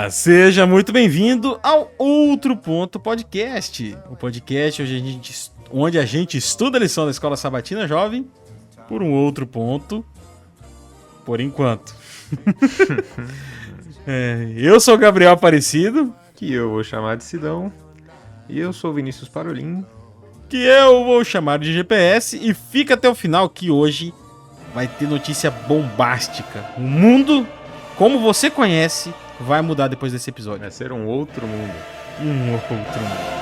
Seja muito bem-vindo ao Outro Ponto Podcast. O podcast onde a gente estuda a lição da Escola Sabatina Jovem por um outro ponto, por enquanto. Eu sou o Gabriel Aparecido. Que eu vou chamar de Sidão. E eu sou o Vinícius Parolin. Que eu vou chamar de GPS. E fica até o final que hoje vai ter notícia bombástica. O mundo, como você conhece, vai mudar depois desse episódio. Vai ser um outro mundo. Um outro mundo.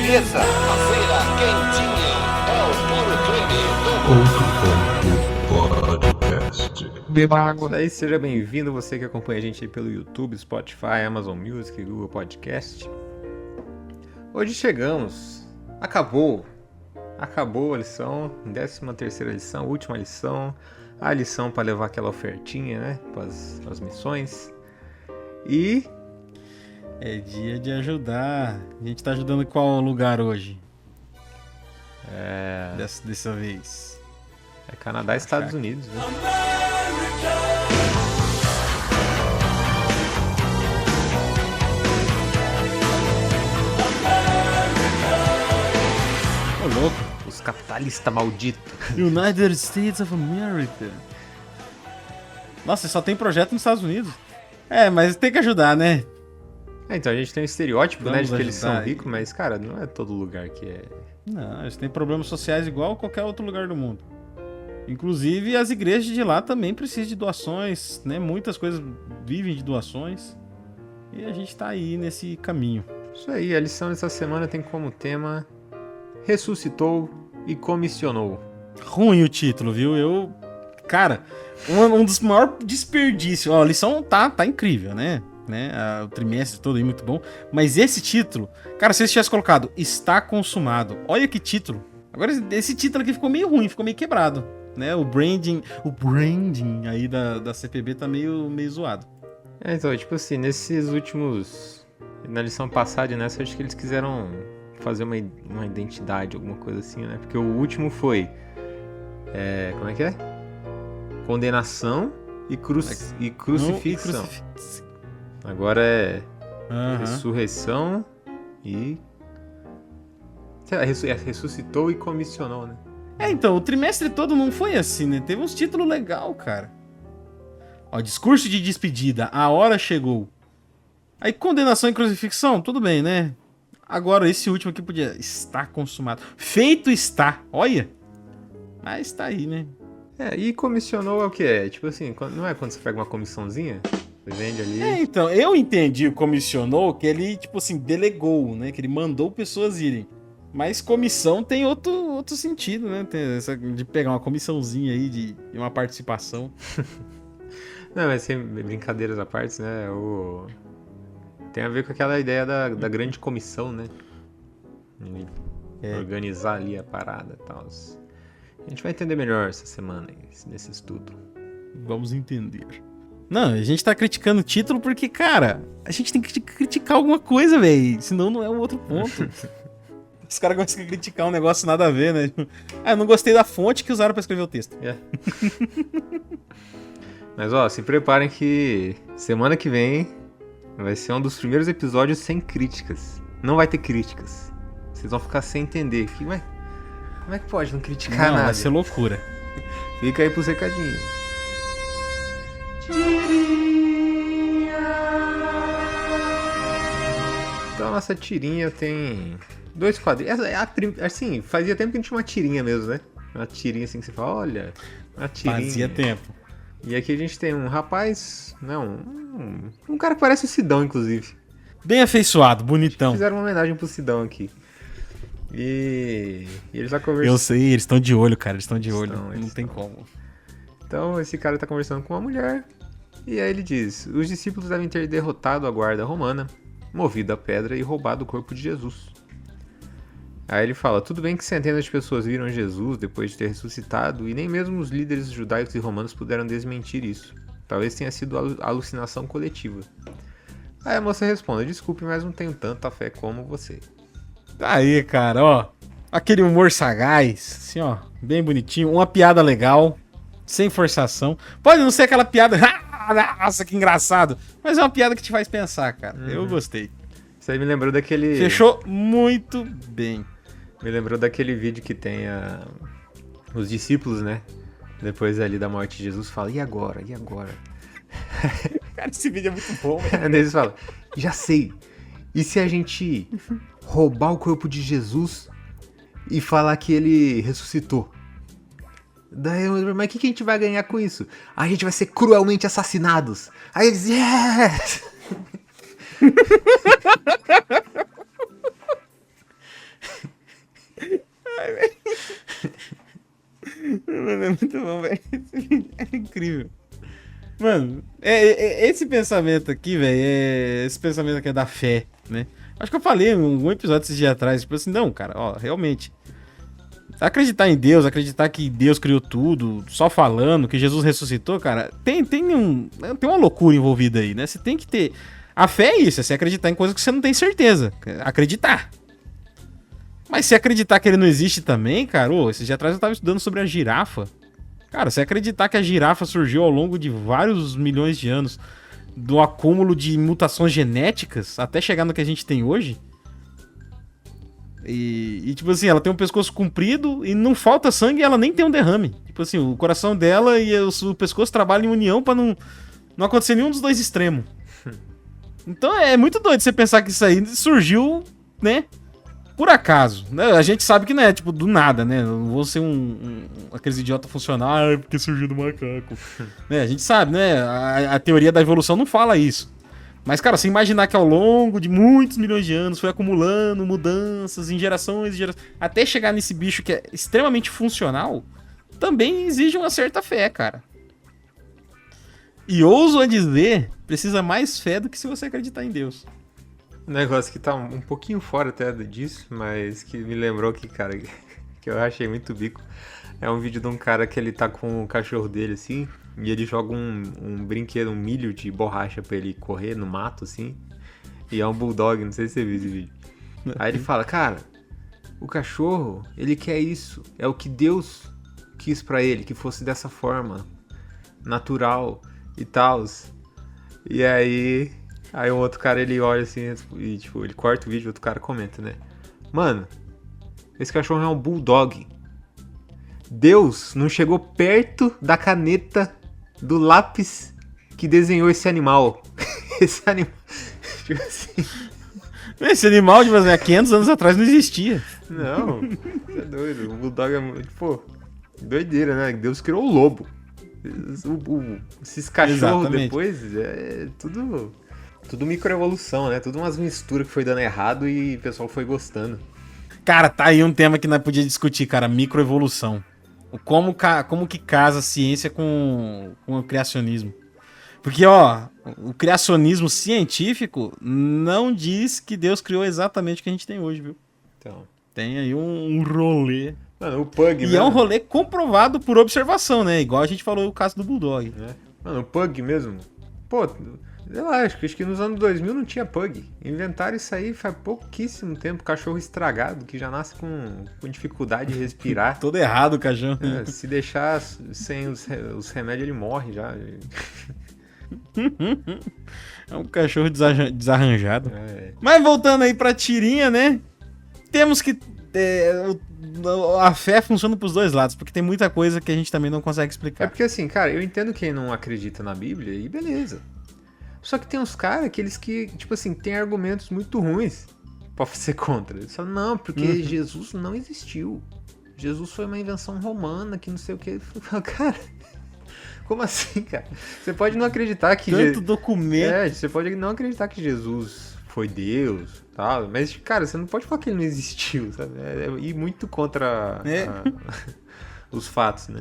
A feira quentinha é o puro creme do Outro Ponto Podcast. Beba água. Daí seja bem-vindo, você que acompanha a gente aí pelo YouTube, Spotify, Amazon Music, Google Podcast. Hoje chegamos. Acabou a lição, 13ª lição, última lição. A lição para levar aquela ofertinha, né, para as missões. E... é dia de ajudar. A gente tá ajudando qual lugar hoje? Dessa vez. É Canadá e Estados Unidos, né? Ô, louco. Os capitalistas malditos. United States of America. Nossa, só tem projeto nos Estados Unidos. Mas tem que ajudar, né? Então a gente tem um estereótipo, né, de que eles são ajudar. ricos, mas, cara, não é todo lugar que é... Não, eles têm problemas sociais igual qualquer outro lugar do mundo. Inclusive, as igrejas de lá também precisam de doações, né? Muitas coisas vivem de doações. E a gente tá aí nesse caminho. Isso aí, a lição dessa semana tem como tema Ressuscitou e Comissionou. Ruim o título, viu? Cara, um dos maiores desperdícios. Ó, a lição tá incrível, né? O trimestre todo aí muito bom. Mas esse título, cara, se eles tivessem colocado Está Consumado, olha que título. Agora esse título aqui ficou meio ruim, ficou meio quebrado, né? O branding aí da CPB tá meio zoado. Então, tipo assim, nesses últimos... Na lição passada e nessa, acho que eles quiseram fazer uma identidade, alguma coisa assim, né? Porque o último foi... como é que é? Condenação e crucifixão. Agora é ressurreição e... ressuscitou e comissionou, né? Então, o trimestre todo não foi assim, né? Teve uns títulos legais, cara. Ó, discurso de despedida, a hora chegou. Aí, condenação e crucifixão, tudo bem, né? Agora, esse último aqui podia... Está consumado. Feito está, olha. Mas tá aí, né? E comissionou é o que é? Tipo assim, não é quando você pega uma comissãozinha... Vende ali. Então, eu entendi o comissionou que ele, tipo assim, delegou, né? Que ele mandou pessoas irem. Mas comissão tem outro sentido, né? Tem essa de pegar uma comissãozinha aí de uma participação. Não, mas sem brincadeiras à parte, né? Tem a ver com aquela ideia da grande comissão, né? Organizar ali a parada e tal. A gente vai entender melhor essa semana nesse estudo. Vamos entender. Não, a gente tá criticando o título porque, cara, a gente tem que criticar alguma coisa, velho. Senão não é um outro ponto. Os caras gostam de criticar um negócio nada a ver, né? Eu não gostei da fonte que usaram pra escrever o texto. Mas, ó, se preparem que semana que vem vai ser um dos primeiros episódios sem críticas. Não vai ter críticas. Vocês vão ficar sem entender. Como é que pode não criticar nada? Vai ser loucura. Fica aí pros recadinhos. Então a nossa tirinha tem 2 quadrinhos. Assim, fazia tempo que a gente tinha uma tirinha mesmo, né? Uma tirinha assim que você fala, olha, uma tirinha. Fazia tempo. E aqui a gente tem um rapaz, né? Um cara que parece o Sidão, inclusive. Bem afeiçoado, bonitão. Fizeram uma homenagem pro Sidão aqui. E eles já conversam. Eu sei, eles estão de olho, cara, eles estão de olho. Não tem como. Então esse cara tá conversando com uma mulher. E aí ele diz: os discípulos devem ter derrotado a guarda romana, movido a pedra e roubado o corpo de Jesus. Aí ele fala, tudo bem que centenas de pessoas viram Jesus depois de ter ressuscitado, e nem mesmo os líderes judaicos e romanos puderam desmentir isso. Talvez tenha sido alucinação coletiva. Aí a moça responde, desculpe, mas não tenho tanta fé como você. Tá aí, cara, ó. Aquele humor sagaz, assim, ó, bem bonitinho. Uma piada legal, sem forçação. Pode não ser aquela piada, nossa, que engraçado. Mas é uma piada que te faz pensar, cara. Eu gostei. Isso aí me lembrou daquele... Fechou muito bem. Me lembrou daquele vídeo que tem os discípulos, né? Depois ali da morte de Jesus, fala, e agora? E agora? Cara, esse vídeo é muito bom, velho. Aí eles falam, já sei. E se a gente roubar o corpo de Jesus e falar que ele ressuscitou? Daí, mas o que a gente vai ganhar com isso? A gente vai ser cruelmente assassinados. Aí eles, yes! Mano, é muito bom, velho. Esse vídeo é incrível. Mano, esse pensamento aqui, velho, esse pensamento aqui é da fé, né? Acho que eu falei em um episódio esses dias atrás, tipo assim, não, cara, ó, realmente. Acreditar em Deus, acreditar que Deus criou tudo, só falando, que Jesus ressuscitou, cara, tem uma loucura envolvida aí, né? Você tem que ter... A fé é isso, é você acreditar em coisas que você não tem certeza. Acreditar. Mas se acreditar que ele não existe também, cara, esses dias atrás eu tava estudando sobre a girafa. Cara, se acreditar que a girafa surgiu ao longo de vários milhões de anos, do acúmulo de mutações genéticas, até chegar no que a gente tem hoje... E tipo assim, ela tem um pescoço comprido e não falta sangue e ela nem tem um derrame. Tipo assim, o coração dela e o pescoço trabalham em união pra não acontecer nenhum dos dois extremos. Então é muito doido você pensar que isso aí surgiu, né, por acaso. Né? A gente sabe que não é, tipo, do nada, né? Não vou ser aqueles idiotas funcionários porque surgiu do macaco. Né? A gente sabe, né? A teoria da evolução não fala isso. Mas, cara, você imaginar que ao longo de muitos milhões de anos foi acumulando mudanças em gerações e gerações, até chegar nesse bicho que é extremamente funcional, também exige uma certa fé, cara. E ouso a dizer, precisa mais fé do que se você acreditar em Deus. Um negócio que tá um pouquinho fora até disso, mas que me lembrou que, cara, que eu achei muito bico. É um vídeo de um cara que ele tá com o cachorro dele, assim, e ele joga um brinquedo, um milho de borracha pra ele correr no mato, assim. E é um bulldog, não sei se você viu esse vídeo. Aí ele fala, cara, o cachorro, ele quer isso. É o que Deus quis pra ele, que fosse dessa forma, natural e tal. E aí o outro cara, ele olha assim, e tipo, ele corta o vídeo e o outro cara comenta, né? Mano, esse cachorro é um bulldog. Deus não chegou perto da caneta do lápis que desenhou esse animal. Esse animal... Tipo assim... Esse animal, tipo assim, há 500 anos atrás não existia. Não, você é doido. O bulldog é... Pô, doideira, né? Deus criou o lobo. Esses cachorros Exatamente. Depois é tudo microevolução, né? Tudo umas misturas que foi dando errado e o pessoal foi gostando. Cara, tá aí um tema que nós podíamos discutir, cara, microevolução. Como que casa a ciência com o criacionismo. Porque, ó, o criacionismo científico não diz que Deus criou exatamente o que a gente tem hoje, viu? Então... Tem aí um rolê. Mano, o Pug, E é um rolê comprovado por observação, né? Igual a gente falou o caso do Bulldog. né? Mano, o Pug mesmo. Pô, sei lá, acho que nos anos 2000 não tinha Pug. Inventaram isso aí faz pouquíssimo tempo. Cachorro estragado, que já nasce com dificuldade de respirar. Todo errado o cachorro. É, se deixar sem os remédios, ele morre já. É um cachorro desarranjado. É. Mas voltando aí pra tirinha, né? Temos que... a fé funciona pros dois lados, porque tem muita coisa que a gente também não consegue É explicar. porque assim, cara, eu entendo quem não acredita na Bíblia e beleza. Só que tem uns caras, aqueles que, tipo assim, tem argumentos muito ruins pra ser contra. Eles falam, não, porque Jesus não existiu. Jesus foi uma invenção romana, que não sei o que. Cara, como assim, cara? Você pode não acreditar que... Tanto documento... você pode não acreditar que Jesus foi Deus, tal, mas, cara, você não pode falar que ele não existiu, sabe? É ir muito contra os fatos, né?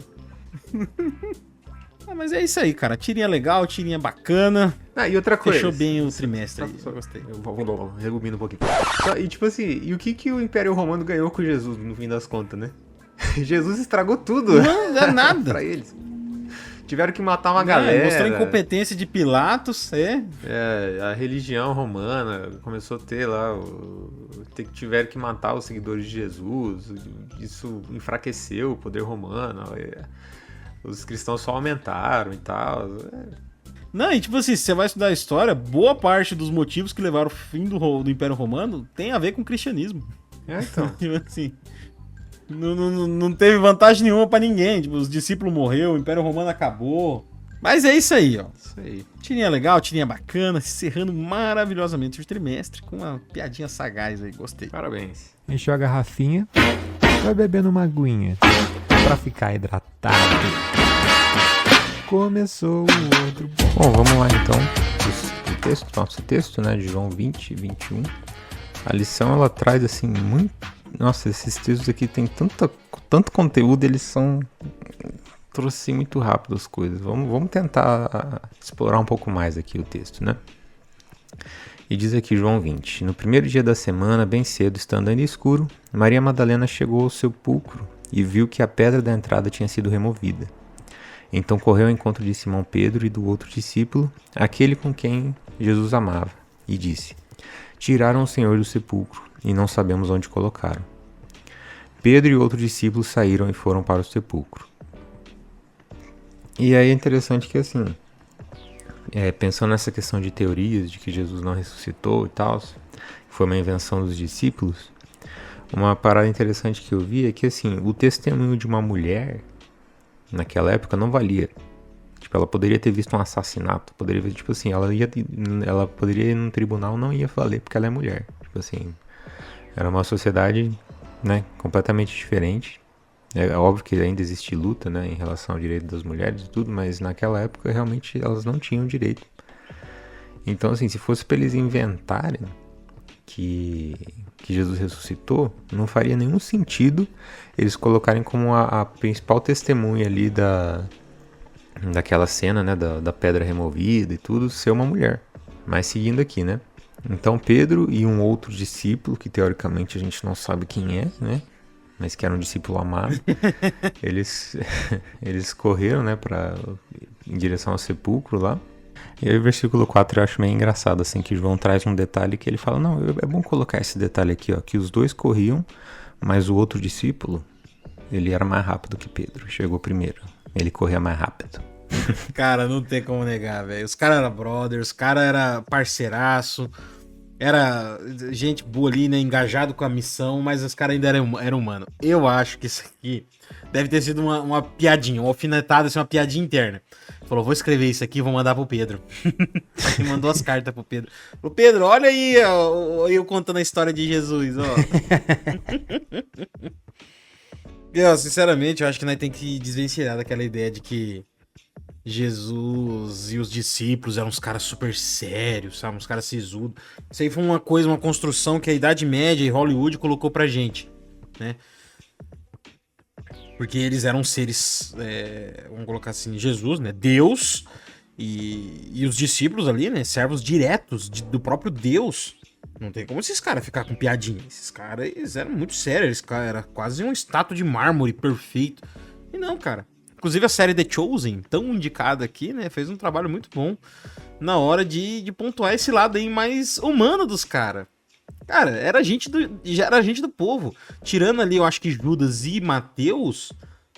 Mas é isso aí, cara. Tirinha legal, tirinha bacana. Ah, e outra coisa. Fechou bem o trimestre aí. Só Gostei. Vou resumindo um pouquinho. E tipo assim, e o que o Império Romano ganhou com Jesus, no fim das contas, né? Jesus estragou tudo. Não dá nada. Pra eles. Tiveram que matar uma galera. Mostrou a incompetência de Pilatos, a religião romana começou a ter lá. Tiveram que matar os seguidores de Jesus. Isso enfraqueceu o poder romano. Os cristãos só aumentaram e tal. Não, e tipo assim, se você vai estudar a história, boa parte dos motivos que levaram ao fim do Império Romano tem a ver com o cristianismo. Então. Tipo assim, não teve vantagem nenhuma pra ninguém. Tipo, os discípulos morreram, o Império Romano acabou. Mas é isso aí, ó. Isso aí. Tirinha legal, tirinha bacana, encerrando maravilhosamente o trimestre com uma piadinha sagaz aí, gostei. Parabéns. Encheu a garrafinha, vai bebendo uma aguinha pra ficar hidratado. Começou o outro. Bom, vamos lá então. Nosso texto, né, de João 20, 21. A lição, ela traz assim muito... Nossa, esses textos aqui tem tanto conteúdo, eles são... Trouxe muito rápido as coisas. Vamos tentar explorar um pouco mais aqui o texto, né? E diz aqui João 20. No primeiro dia da semana, bem cedo, estando ainda escuro, Maria Madalena chegou ao sepulcro e viu que a pedra da entrada tinha sido removida. Então correu ao encontro de Simão Pedro e do outro discípulo, aquele com quem Jesus amava, e disse: Tiraram o Senhor do sepulcro, e não sabemos onde colocaram. Pedro e outro discípulo saíram e foram para o sepulcro. E aí é interessante que assim, pensando nessa questão de teorias de que Jesus não ressuscitou e tal, foi uma invenção dos discípulos, uma parada interessante que eu vi é que assim, o testemunho de uma mulher naquela época não valia. Tipo, ela poderia ter visto um assassinato, poderia ver, tipo assim, ela poderia ir num tribunal, não ia valer porque ela é mulher. Tipo assim, era uma sociedade, né, completamente diferente. É óbvio que ainda existe luta, né, em relação ao direito das mulheres e tudo, mas naquela época realmente elas não tinham direito. Então, assim, se fosse para eles inventarem que Jesus ressuscitou, não faria nenhum sentido eles colocarem como a principal testemunha ali daquela cena, né, da pedra removida e tudo, ser uma mulher. Mas seguindo aqui, né? Então Pedro e um outro discípulo, que teoricamente a gente não sabe quem é, né? Mas que era um discípulo amado, eles correram, né, em direção ao sepulcro lá. E aí o versículo 4 eu acho meio engraçado, assim, que João traz um detalhe que ele fala, não, é bom colocar esse detalhe aqui, ó, que os dois corriam, mas o outro discípulo, ele era mais rápido que Pedro, chegou primeiro, ele corria mais rápido. Cara, não tem como negar, velho. Os caras eram brothers, os caras eram parceiraço, era gente boa ali, né, engajado com a missão, mas os caras ainda eram humanos. Eu acho que isso aqui deve ter sido uma piadinha, uma alfinetada, assim, uma piadinha interna. Falou, vou escrever isso aqui e vou mandar pro Pedro. E mandou as cartas pro Pedro. Ô Pedro, olha aí, ó, eu contando a história de Jesus, ó. Eu, sinceramente, eu acho que nós tem que desvencilhar daquela ideia de que Jesus e os discípulos eram uns caras super sérios, sabe? Uns caras sisudos. Isso aí foi uma coisa, uma construção que a Idade Média e Hollywood colocou pra gente, né? Porque eles eram seres, vamos colocar assim, Jesus, né? Deus e os discípulos ali, né? Servos diretos do próprio Deus. Não tem como esses caras ficar com piadinha. Esses caras, eles eram muito sérios. Era quase uma estátua de mármore perfeito. E não, cara. Inclusive a série The Chosen, tão indicada aqui, né? Fez um trabalho muito bom na hora de pontuar esse lado aí mais humano dos caras. Cara, já era gente do povo. Tirando ali, eu acho que Judas e Mateus,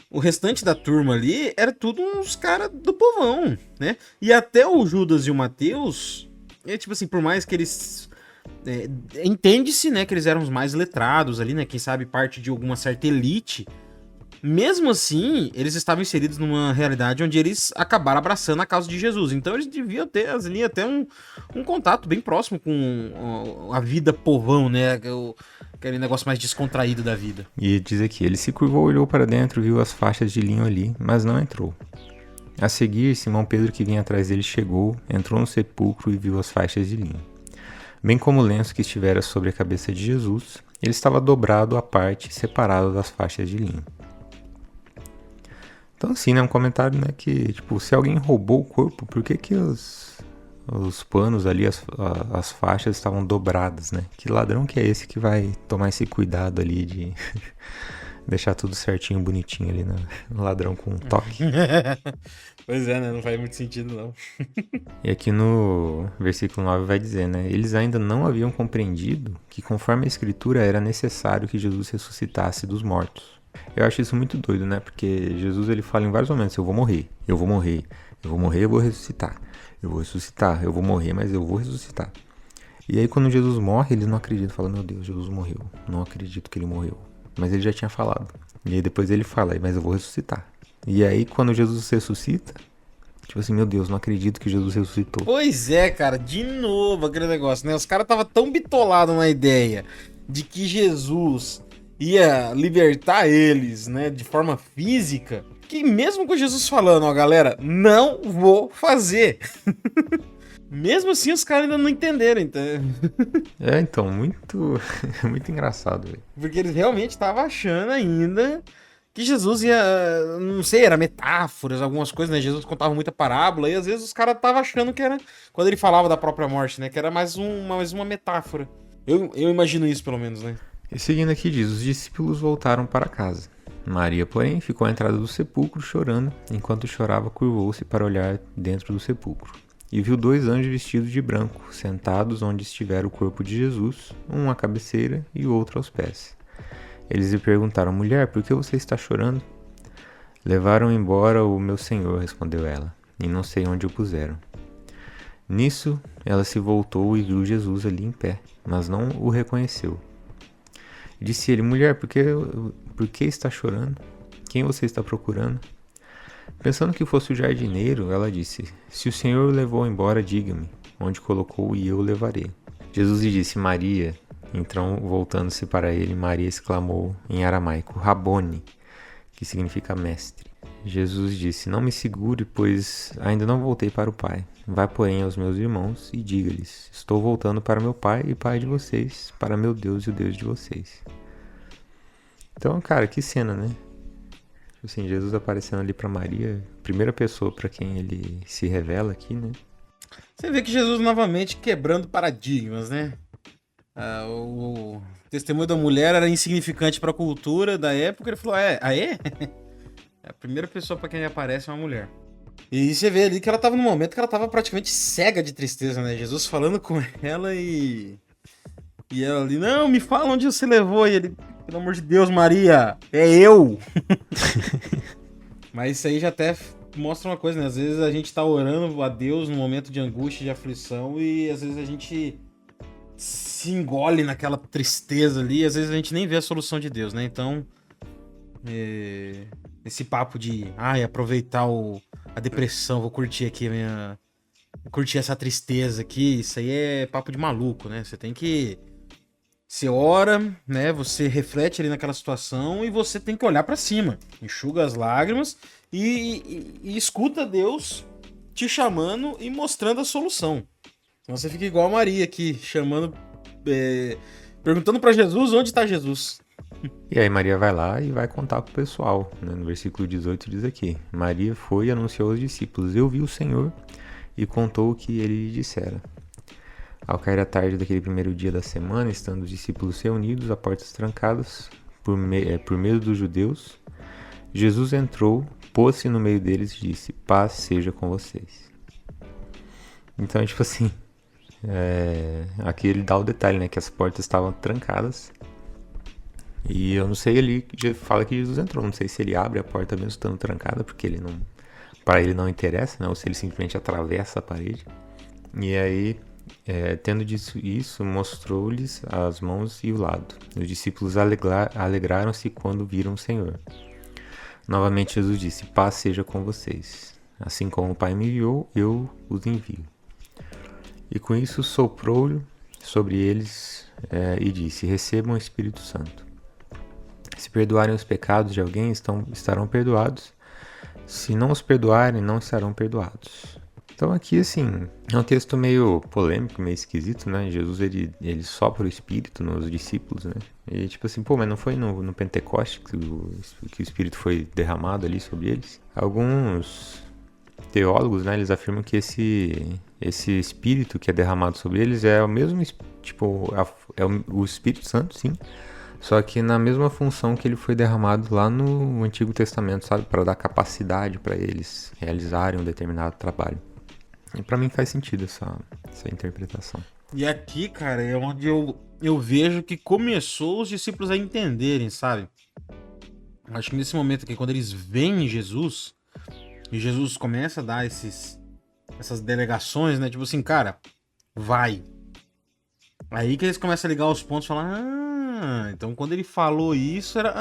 o restante da turma ali era tudo uns caras do povão, né? E até o Judas e o Mateus, tipo assim, por mais que eles... entende-se, né, que eles eram os mais letrados ali, né? Quem sabe parte de alguma certa elite. Mesmo assim, eles estavam inseridos numa realidade onde eles acabaram abraçando a causa de Jesus. Então eles deviam ter até um contato bem próximo com a vida povão, né? Aquele negócio mais descontraído da vida. E diz aqui, ele se curvou, olhou para dentro, viu as faixas de linho ali, mas não entrou. A seguir, Simão Pedro, que vinha atrás dele, chegou, entrou no sepulcro e viu as faixas de linho. Bem como o lenço que estivera sobre a cabeça de Jesus, ele estava dobrado à parte, separado das faixas de linho. Então, assim, né, um comentário, né, que, tipo, se alguém roubou o corpo, por que que os panos ali, as faixas estavam dobradas, né? Que ladrão que é esse que vai tomar esse cuidado ali de deixar tudo certinho, bonitinho ali, né? Um ladrão com um toque. Pois é, né? Não faz muito sentido, não. E aqui no versículo 9 vai dizer, né? Eles ainda não haviam compreendido que conforme a escritura era necessário que Jesus ressuscitasse dos mortos. Eu acho isso muito doido, né? Porque Jesus ele fala em vários momentos, eu vou morrer, eu vou morrer, eu vou morrer, eu vou ressuscitar. Eu vou ressuscitar, eu vou morrer, mas eu vou ressuscitar. E aí quando Jesus morre, eles não acreditam, falam, meu Deus, Jesus morreu, não acredito que ele morreu. Mas ele já tinha falado. E aí depois ele fala, mas eu vou ressuscitar. E aí quando Jesus ressuscita, tipo assim, meu Deus, não acredito que Jesus ressuscitou. Pois é, cara, de novo aquele negócio, né? Os caras estavam tão bitolados na ideia de que Jesus ia libertar eles, né, de forma física, que mesmo com Jesus falando, ó, galera, não vou fazer. Mesmo assim, os caras ainda não entenderam, então. Então, muito engraçado, velho. Porque eles realmente estavam achando ainda que Jesus ia, não sei, era metáforas, algumas coisas, né? Jesus contava muita parábola e às vezes os caras estavam achando que era, quando ele falava da própria morte, né? Que era mais uma metáfora. Eu imagino isso, pelo menos, né? E seguindo aqui diz, os discípulos voltaram para casa. Maria, porém, ficou à entrada do sepulcro chorando, enquanto chorava curvou-se para olhar dentro do sepulcro. E viu 2 anjos vestidos de branco, sentados onde estivera o corpo de Jesus, um à cabeceira e o outro aos pés. Eles lhe perguntaram, mulher, por que você está chorando? Levaram embora o meu senhor, respondeu ela, e não sei onde o puseram. Nisso, ela se voltou e viu Jesus ali em pé, mas não o reconheceu. Disse ele, mulher, por que está chorando? Quem você está procurando? Pensando que fosse o jardineiro, ela disse, se o Senhor o levou embora, diga-me, onde colocou e eu o levarei. Jesus lhe disse, Maria. Então, voltando-se para ele, Maria exclamou em aramaico, Rabone, que significa mestre. Jesus disse, não me segure, pois ainda não voltei para o Pai. Vai, porém, aos meus irmãos e diga-lhes, estou voltando para meu Pai e Pai de vocês, para meu Deus e o Deus de vocês. Então, cara, que cena, né? Tipo assim, Jesus aparecendo ali para Maria, primeira pessoa para quem ele se revela aqui, né? Você vê que Jesus novamente quebrando paradigmas, né? O testemunho da mulher era insignificante para a cultura da época. Ele falou, a primeira pessoa para quem ele aparece é uma mulher. E você vê ali que ela tava num momento que ela tava praticamente cega de tristeza, né? Jesus falando com ela e ela ali, não, me fala onde você levou. E ele, pelo amor de Deus, Maria, é eu. Mas isso aí já até mostra uma coisa, né? Às vezes a gente tá orando a Deus num momento de angústia, de aflição, e às vezes a gente se engole naquela tristeza ali, e às vezes a gente nem vê a solução de Deus, né? Então, esse papo de aproveitar a depressão, vou curtir aqui vou curtir essa tristeza aqui, isso aí é papo de maluco, né? Você tem que... Você ora, né? Você reflete ali naquela situação e você tem que olhar pra cima, enxuga as lágrimas e escuta Deus te chamando e mostrando a solução. Senão você fica igual a Maria aqui, chamando, perguntando pra Jesus onde tá Jesus. E aí Maria vai lá e vai contar pro pessoal, né? No versículo 18 diz aqui, Maria foi e anunciou aos discípulos, eu vi o Senhor, e contou o que ele lhe dissera. Ao cair a tarde daquele primeiro dia da semana, estando os discípulos reunidos a portas trancadas, por medo dos judeus, Jesus entrou, pôs-se no meio deles e disse, paz seja com vocês. Então, tipo assim, aqui ele dá o detalhe, né, que as portas estavam trancadas, e eu não sei, ele fala que Jesus entrou, não sei se ele abre a porta mesmo estando trancada, porque para ele não interessa, né, ou se ele simplesmente atravessa a parede, e aí... tendo dito isso, mostrou-lhes as mãos e o lado. Os discípulos alegraram-se quando viram o Senhor. Novamente Jesus disse, paz seja com vocês. Assim como o Pai me enviou, eu os envio. E com isso soprou-lhe sobre eles e disse, recebam o Espírito Santo. Se perdoarem os pecados de alguém, estarão perdoados. Se não os perdoarem, não estarão perdoados. Então aqui, assim, é um texto meio polêmico, meio esquisito, né? Jesus, ele sopra o Espírito nos discípulos, né? E tipo assim, pô, mas não foi no Pentecoste que o Espírito foi derramado ali sobre eles? Alguns teólogos, né, eles afirmam que esse Espírito que é derramado sobre eles é o mesmo, tipo, é o Espírito Santo, sim, só que na mesma função que ele foi derramado lá no Antigo Testamento, sabe? Para dar capacidade para eles realizarem um determinado trabalho. E pra mim faz sentido essa interpretação. E aqui, cara, é onde eu vejo que começou os discípulos a entenderem, sabe? Acho que nesse momento aqui, quando eles veem Jesus, e Jesus começa a dar essas delegações, né? Tipo assim, cara, vai. Aí que eles começam a ligar os pontos e falar, então quando ele falou isso era...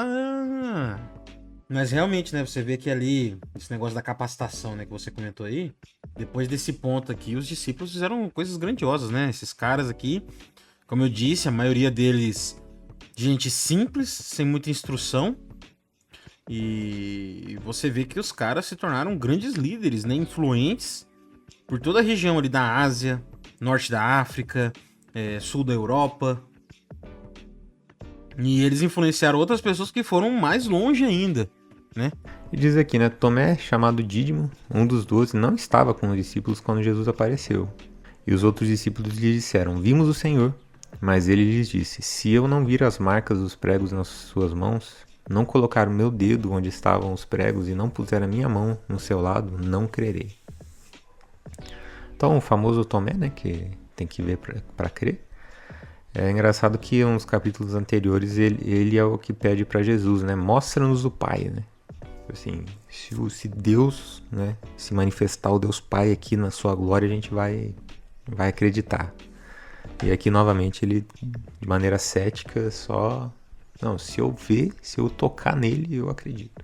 Mas realmente, né, você vê que ali, esse negócio da capacitação, né, que você comentou aí, depois desse ponto aqui, os discípulos fizeram coisas grandiosas, né? Esses caras aqui, como eu disse, a maioria deles, gente simples, sem muita instrução, e você vê que os caras se tornaram grandes líderes, né, influentes por toda a região ali da Ásia, norte da África, sul da Europa. E eles influenciaram outras pessoas que foram mais longe ainda, né? E diz aqui, né, Tomé, chamado Dídimo, um dos 12, não estava com os discípulos quando Jesus apareceu. E os outros discípulos lhe disseram, vimos o Senhor. Mas ele lhes disse, se eu não vir as marcas dos pregos nas suas mãos, não colocar o meu dedo onde estavam os pregos e não puser a minha mão no seu lado, não crerei. Então, o famoso Tomé, né, que tem que ver para crer. É engraçado que uns capítulos anteriores ele é o que pede para Jesus, né? Mostra-nos o Pai, né? Assim, se Deus, né, se manifestar o Deus Pai aqui na sua glória, a gente vai acreditar. E aqui novamente ele, de maneira cética, se eu ver, se eu tocar nele, eu acredito.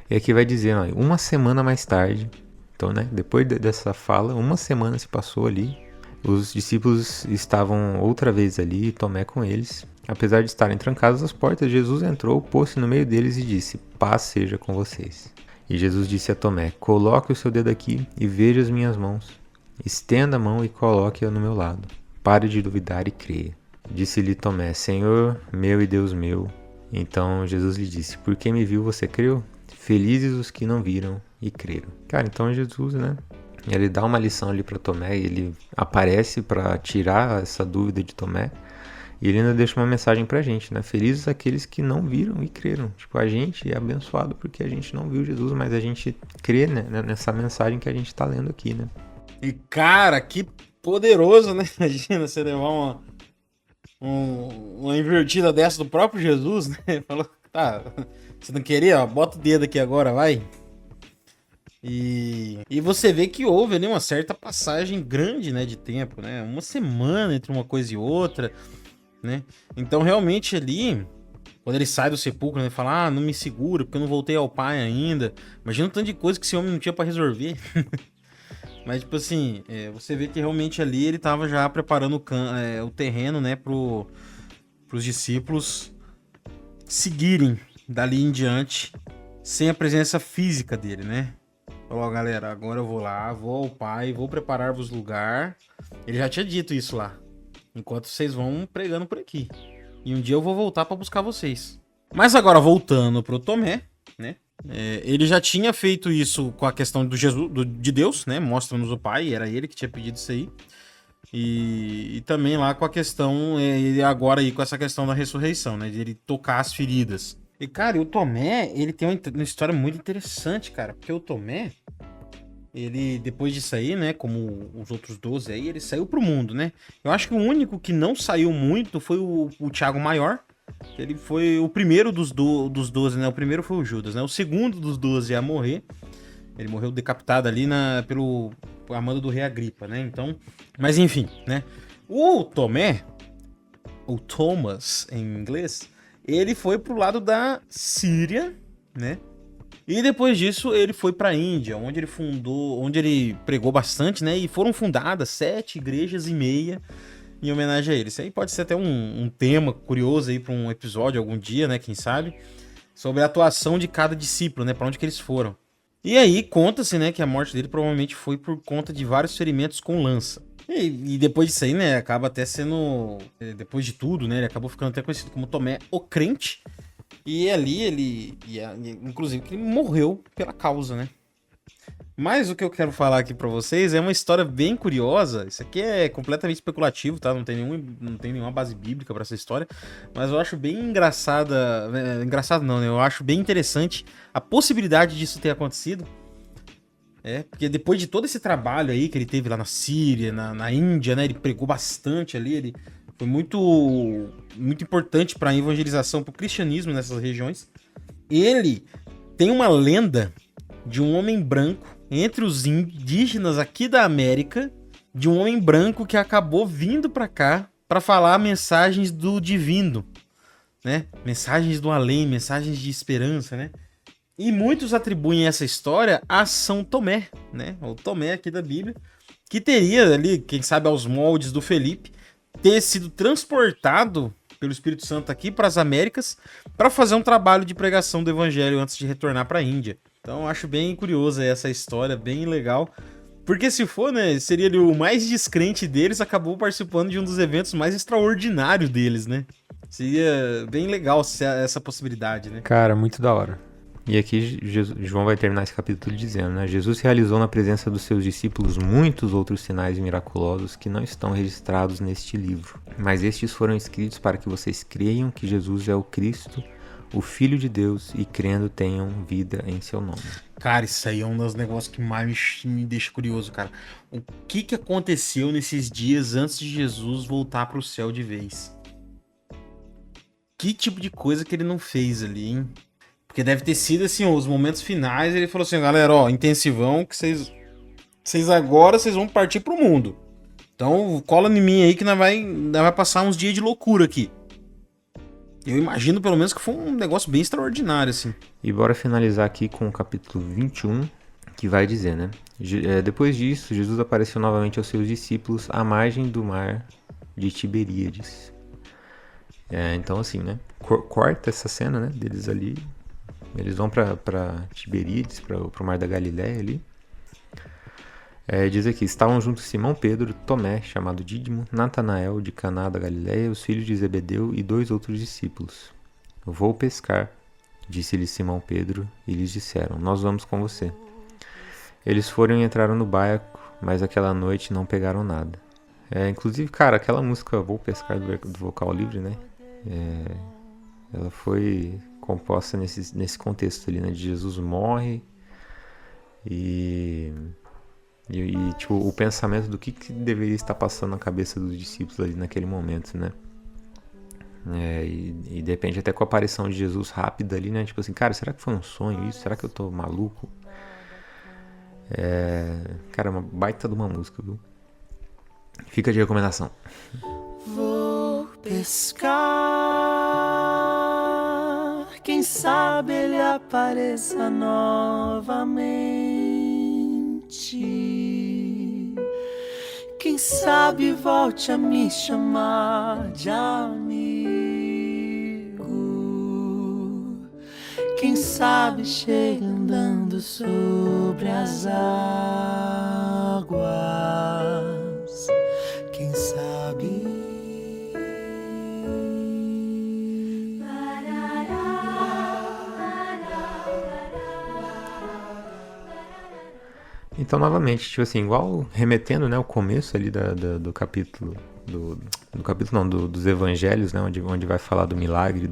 E aqui vai dizer, ó, uma semana mais tarde, então, né, depois dessa fala, uma semana se passou ali. Os discípulos estavam outra vez ali, Tomé com eles. Apesar de estarem trancadas as portas, Jesus entrou, pôs-se no meio deles e disse, paz seja com vocês. E Jesus disse a Tomé, coloque o seu dedo aqui e veja as minhas mãos. Estenda a mão e coloque-a no meu lado. Pare de duvidar e creia. Disse-lhe Tomé, Senhor meu e Deus meu. Então Jesus lhe disse, por que me viu você creu? Felizes os que não viram e creram. Cara, então Jesus, né? Ele dá uma lição ali para Tomé e ele aparece para tirar essa dúvida de Tomé. E ele ainda deixa uma mensagem pra gente, né? Felizes aqueles que não viram e creram. Tipo, a gente é abençoado porque a gente não viu Jesus, mas a gente crê, né, nessa mensagem que a gente tá lendo aqui, né? E cara, que poderoso, né? Imagina você levar uma invertida dessa do próprio Jesus, né? Falou, tá, você não queria? Ó, bota o dedo aqui agora, vai. E você vê que houve ali uma certa passagem grande, né, de tempo, né? Uma semana entre uma coisa e outra, né? Então realmente ali, quando ele sai do sepulcro, né, fala, não me segura porque eu não voltei ao Pai ainda. Imagina o tanto de coisa que esse homem não tinha pra resolver. Mas tipo assim, você vê que realmente ali ele tava já preparando o terreno, né, pros discípulos seguirem dali em diante sem a presença física dele, né? Falou, galera, agora eu vou lá, vou ao Pai, vou preparar-vos lugar. Ele já tinha dito isso lá. Enquanto vocês vão pregando por aqui. E um dia eu vou voltar para buscar vocês. Mas agora, voltando pro Tomé, né? Ele já tinha feito isso com a questão do Jesus, de Deus, né? Mostra-nos o Pai, era ele que tinha pedido isso aí. E também lá com a questão, ele agora aí com essa questão da ressurreição, né? De ele tocar as feridas. E, cara, o Tomé, ele tem uma história muito interessante, cara. Porque o Tomé, ele, depois disso aí, né, como os outros 12 aí, ele saiu pro mundo, né? Eu acho que o único que não saiu muito foi o Tiago Maior. Ele foi o primeiro dos 12, né? O primeiro foi o Judas, né? O segundo dos 12 a morrer. Ele morreu decapitado ali pelo mando do rei Agripa, né? Então, mas enfim, né? O Tomé, ou Thomas em inglês, ele foi pro lado da Síria, né? E depois disso ele foi pra Índia, onde ele pregou bastante, né? E foram fundadas 7 igrejas e meia em homenagem a ele. Isso aí pode ser até um tema curioso aí para um episódio algum dia, né? Quem sabe? Sobre a atuação de cada discípulo, né? Pra onde que eles foram. E aí conta-se, né, que a morte dele provavelmente foi por conta de vários ferimentos com lança. E depois disso aí, né, acaba até sendo, depois de tudo, né, ele acabou ficando até conhecido como Tomé o Crente. E ali inclusive, que ele morreu pela causa, né. Mas o que eu quero falar aqui pra vocês é uma história bem curiosa. Isso aqui é completamente especulativo, tá? Não tem nenhuma base bíblica pra essa história. Mas eu acho bem engraçada. Engraçado não, né? Eu acho bem interessante a possibilidade disso ter acontecido. Porque depois de todo esse trabalho aí que ele teve lá na Síria, na Índia, né? Ele pregou bastante ali. Ele foi muito importante pra evangelização, pro cristianismo nessas regiões. Ele tem uma lenda de um homem branco entre os indígenas aqui da América, de um homem branco que acabou vindo pra cá pra falar mensagens do divino, né? Mensagens do além, mensagens de esperança, né? E muitos atribuem essa história a São Tomé, né? O Tomé aqui da Bíblia, que teria ali, quem sabe aos moldes do Felipe, ter sido transportado pelo Espírito Santo aqui para as Américas para fazer um trabalho de pregação do evangelho antes de retornar para a Índia. Então eu acho bem curiosa essa história, bem legal. Porque se for, né, seria ali o mais descrente deles, acabou participando de um dos eventos mais extraordinários deles, né? Seria bem legal essa possibilidade, né? Cara, muito da hora. E aqui João vai terminar esse capítulo dizendo, né? Jesus realizou na presença dos seus discípulos muitos outros sinais miraculosos que não estão registrados neste livro. Mas estes foram escritos para que vocês creiam que Jesus é o Cristo, o Filho de Deus, e crendo tenham vida em seu nome. Cara, isso aí é um dos negócios que mais me deixa curioso, cara. O que aconteceu nesses dias antes de Jesus voltar pro céu de vez? Que tipo de coisa que ele não fez ali, hein? Porque deve ter sido, assim, os momentos finais, ele falou assim, galera, ó, intensivão, que vocês agora vão partir pro mundo. Então, cola em mim aí que nós vai passar uns dias de loucura aqui. Eu imagino, pelo menos, que foi um negócio bem extraordinário, assim. E bora finalizar aqui com o capítulo 21, que vai dizer, né? Depois disso, Jesus apareceu novamente aos seus discípulos à margem do mar de Tiberíades. Então, assim, né? Corta essa cena, né? Deles ali. Eles vão pra Tiberíades, pro mar da Galileia ali. Diz aqui, estavam juntos Simão Pedro, Tomé, chamado Dídimo, Natanael, de Caná da Galileia, os filhos de Zebedeu e 2 outros discípulos. Vou pescar, disse-lhes Simão Pedro, e lhes disseram, nós vamos com você. Eles foram e entraram no barco, mas aquela noite não pegaram nada. Inclusive, cara, aquela música Vou Pescar do Vocal Livre, né? Ela foi composta nesse contexto ali, né? De Jesus morre e tipo, o pensamento do que deveria estar passando na cabeça dos discípulos ali naquele momento, né? E de repente até com a aparição de Jesus rápida ali, né? Tipo assim, cara, será que foi um sonho isso? Será que eu tô maluco? Cara, uma baita de uma música, viu? Fica de recomendação. Vou pescar, quem sabe ele apareça novamente. Quem sabe volte a me chamar de amigo. Quem sabe chega andando sobre as águas. Quem sabe. Então, novamente, tipo assim, igual remetendo, né, o começo ali do capítulo, do capítulo não, dos evangelhos, né, onde vai falar do milagre,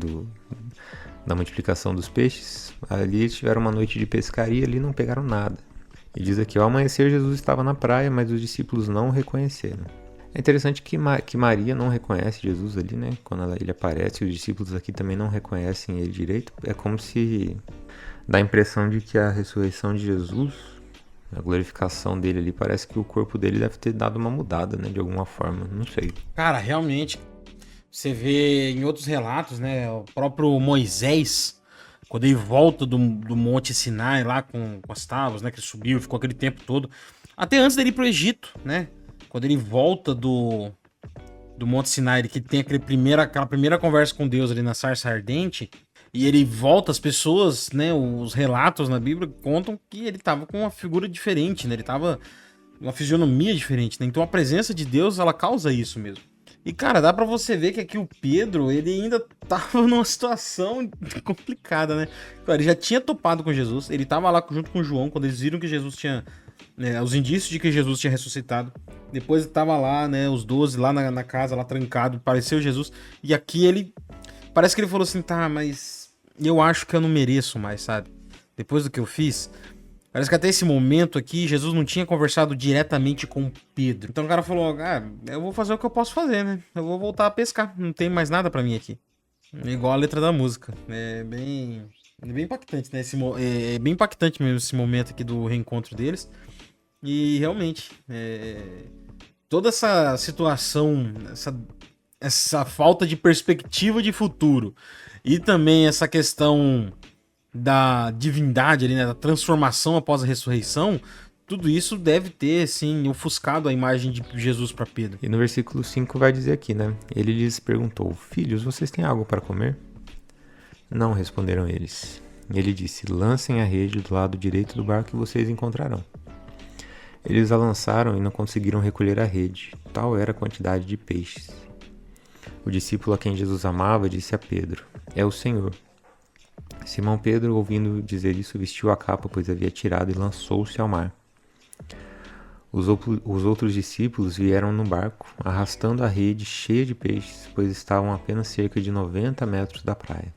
da multiplicação dos peixes, ali eles tiveram uma noite de pescaria, ali não pegaram nada. E diz aqui, ao amanhecer Jesus estava na praia, mas os discípulos não o reconheceram. É interessante que Maria não reconhece Jesus ali, né, quando ele aparece, os discípulos aqui também não reconhecem ele direito, é como se dá a impressão de que a ressurreição de Jesus, a glorificação dele ali, parece que o corpo dele deve ter dado uma mudada, né? De alguma forma, não sei. Cara, realmente, você vê em outros relatos, né? O próprio Moisés, quando ele volta do Monte Sinai lá com as tábuas, né? Que ele subiu, ficou aquele tempo todo. Até antes dele ir pro Egito, né? Quando ele volta do Monte Sinai, que tem aquela primeira conversa com Deus ali na sarça ardente, E ele volta, as pessoas, né, os relatos na Bíblia contam que ele tava com uma figura diferente, né? Ele tava com uma fisionomia diferente, né? Então a presença de Deus, ela causa isso mesmo. E, cara, dá pra você ver que aqui o Pedro, ele ainda tava numa situação complicada, né? Ele já tinha topado com Jesus, ele tava lá junto com João, quando eles viram que Jesus tinha... os indícios de que Jesus tinha ressuscitado. Depois tava lá, né, os 12 lá na casa, lá trancado, apareceu Jesus. E aqui ele... Parece que ele falou assim, tá, mas eu acho que eu não mereço mais, sabe? Depois do que eu fiz... Parece que até esse momento aqui, Jesus não tinha conversado diretamente com Pedro. Então o cara falou, eu vou fazer o que eu posso fazer, né? Eu vou voltar a pescar, não tem mais nada pra mim aqui. Igual a letra da música. É bem impactante, né? É bem impactante mesmo esse momento aqui do reencontro deles. E realmente, toda essa situação, essa falta de perspectiva de futuro e também essa questão da divindade ali, né, da transformação após a ressurreição, tudo isso deve ter, sim, ofuscado a imagem de Jesus para Pedro. E no versículo 5 vai dizer aqui, né? Ele lhes perguntou, filhos, vocês têm algo para comer? Não, responderam eles. Ele disse, lancem a rede do lado direito do barco que vocês encontrarão. Eles a lançaram e não conseguiram recolher a rede, tal era a quantidade de peixes. O discípulo a quem Jesus amava disse a Pedro, é o Senhor. Simão Pedro, ouvindo dizer isso, vestiu a capa, pois havia tirado, e lançou-se ao mar. Os outros discípulos vieram no barco, arrastando a rede cheia de peixes, pois estavam a apenas cerca de 90 metros da praia.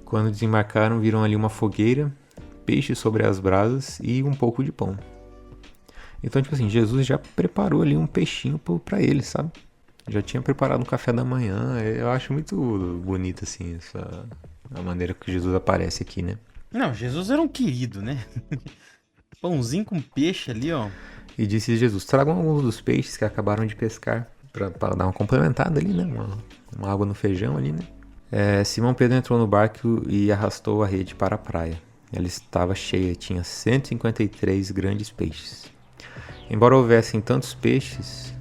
Quando desembarcaram, viram ali uma fogueira, peixes sobre as brasas e um pouco de pão. Então, tipo assim, Jesus já preparou ali um peixinho para eles, sabe? Já tinha preparado um café da manhã. Eu acho muito bonito, assim, a maneira que Jesus aparece aqui, né? Não, Jesus era um querido, né? Pãozinho com peixe ali, ó. E disse Jesus, tragam alguns dos peixes que acabaram de pescar, pra dar uma complementada ali, né? Uma água no feijão ali, né? Simão Pedro entrou no barco e arrastou a rede para a praia. Ela estava cheia, tinha 153 grandes peixes. Embora houvessem tantos peixes,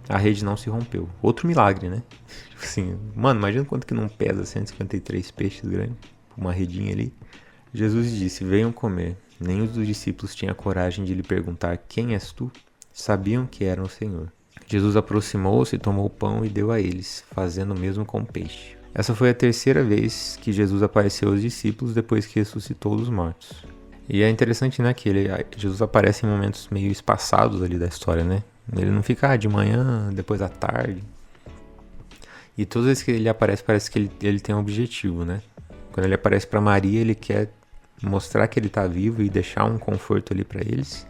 a rede não se rompeu. Outro milagre, né? Tipo assim, mano, imagina quanto que não pesa 153 peixes grandes, uma redinha ali. Jesus disse, venham comer. Nenhum dos discípulos tinha coragem de lhe perguntar, quem és tu? Sabiam que era o Senhor. Jesus aproximou-se, tomou o pão e deu a eles, fazendo o mesmo com o peixe. Essa foi a terceira vez que Jesus apareceu aos discípulos depois que ressuscitou dos mortos. E é interessante, né, que Jesus aparece em momentos meio espaçados ali da história, né? Ele não fica de manhã, depois à tarde. E todas as vezes que ele aparece, parece que ele tem um objetivo, né? Quando ele aparece para Maria, ele quer mostrar que ele tá vivo e deixar um conforto ali para eles.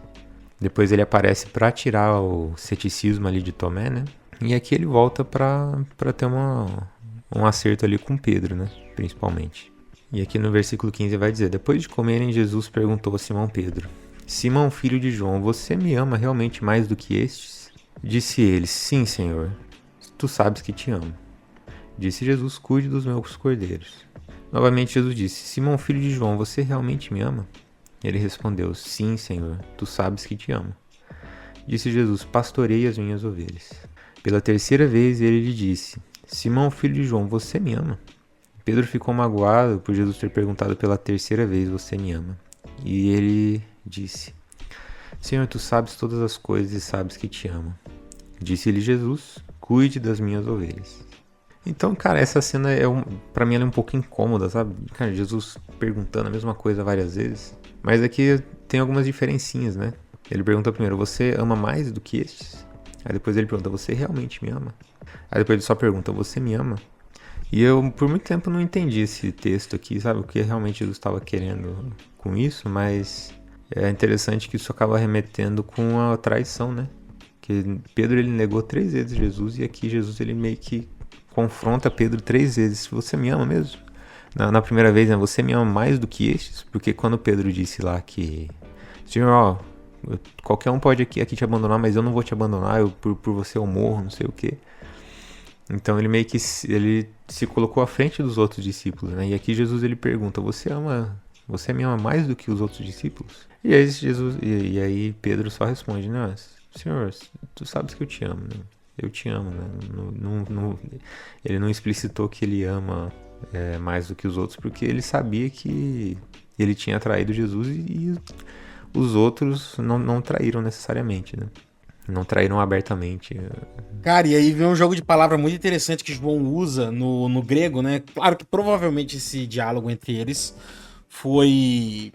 Depois ele aparece para tirar o ceticismo ali de Tomé, né? E aqui ele volta para ter um acerto ali com Pedro, né? Principalmente. E aqui no versículo 15 vai dizer, depois de comerem, Jesus perguntou a Simão Pedro, Simão, filho de João, você me ama realmente mais do que estes? Disse ele, sim, Senhor, tu sabes que te amo. Disse Jesus, cuide dos meus cordeiros. Novamente Jesus disse, Simão, filho de João, você realmente me ama? Ele respondeu, sim, Senhor, tu sabes que te amo. Disse Jesus, pastorei as minhas ovelhas. Pela terceira vez ele lhe disse, Simão, filho de João, você me ama? Pedro ficou magoado por Jesus ter perguntado pela terceira vez, você me ama? E ele disse, Senhor, tu sabes todas as coisas e sabes que te amo. Disse-lhe Jesus, cuide das minhas ovelhas. Então, cara, essa cena, pra mim, ela é um pouco incômoda, sabe? Cara, Jesus perguntando a mesma coisa várias vezes. Mas aqui tem algumas diferencinhas, né? Ele pergunta primeiro, você ama mais do que estes? Aí depois ele pergunta, você realmente me ama? Aí depois ele só pergunta, você me ama? E eu, por muito tempo, não entendi esse texto aqui, sabe? O que realmente Jesus estava querendo com isso, mas é interessante que isso acaba remetendo com a traição, né? Que Pedro, ele negou 3 vezes Jesus, e aqui Jesus, ele meio que confronta Pedro 3 vezes. Você me ama mesmo? Na primeira vez, né? Você me ama mais do que estes? Porque quando Pedro disse lá que, Senhor, ó, qualquer um pode aqui te abandonar, mas eu não vou te abandonar, por você eu morro, não sei o quê. Então ele meio que ele se colocou à frente dos outros discípulos, né? E aqui Jesus, ele pergunta, você me ama mais do que os outros discípulos? E aí aí Pedro só responde, não, Senhor, tu sabes que eu te amo, né? Eu te amo, né? Ele não explicitou que ele ama mais do que os outros, porque ele sabia que ele tinha traído Jesus e os outros não traíram necessariamente, né? Não traíram abertamente. Cara, e aí vem um jogo de palavra muito interessante que João usa no grego, né? Claro que provavelmente esse diálogo entre eles foi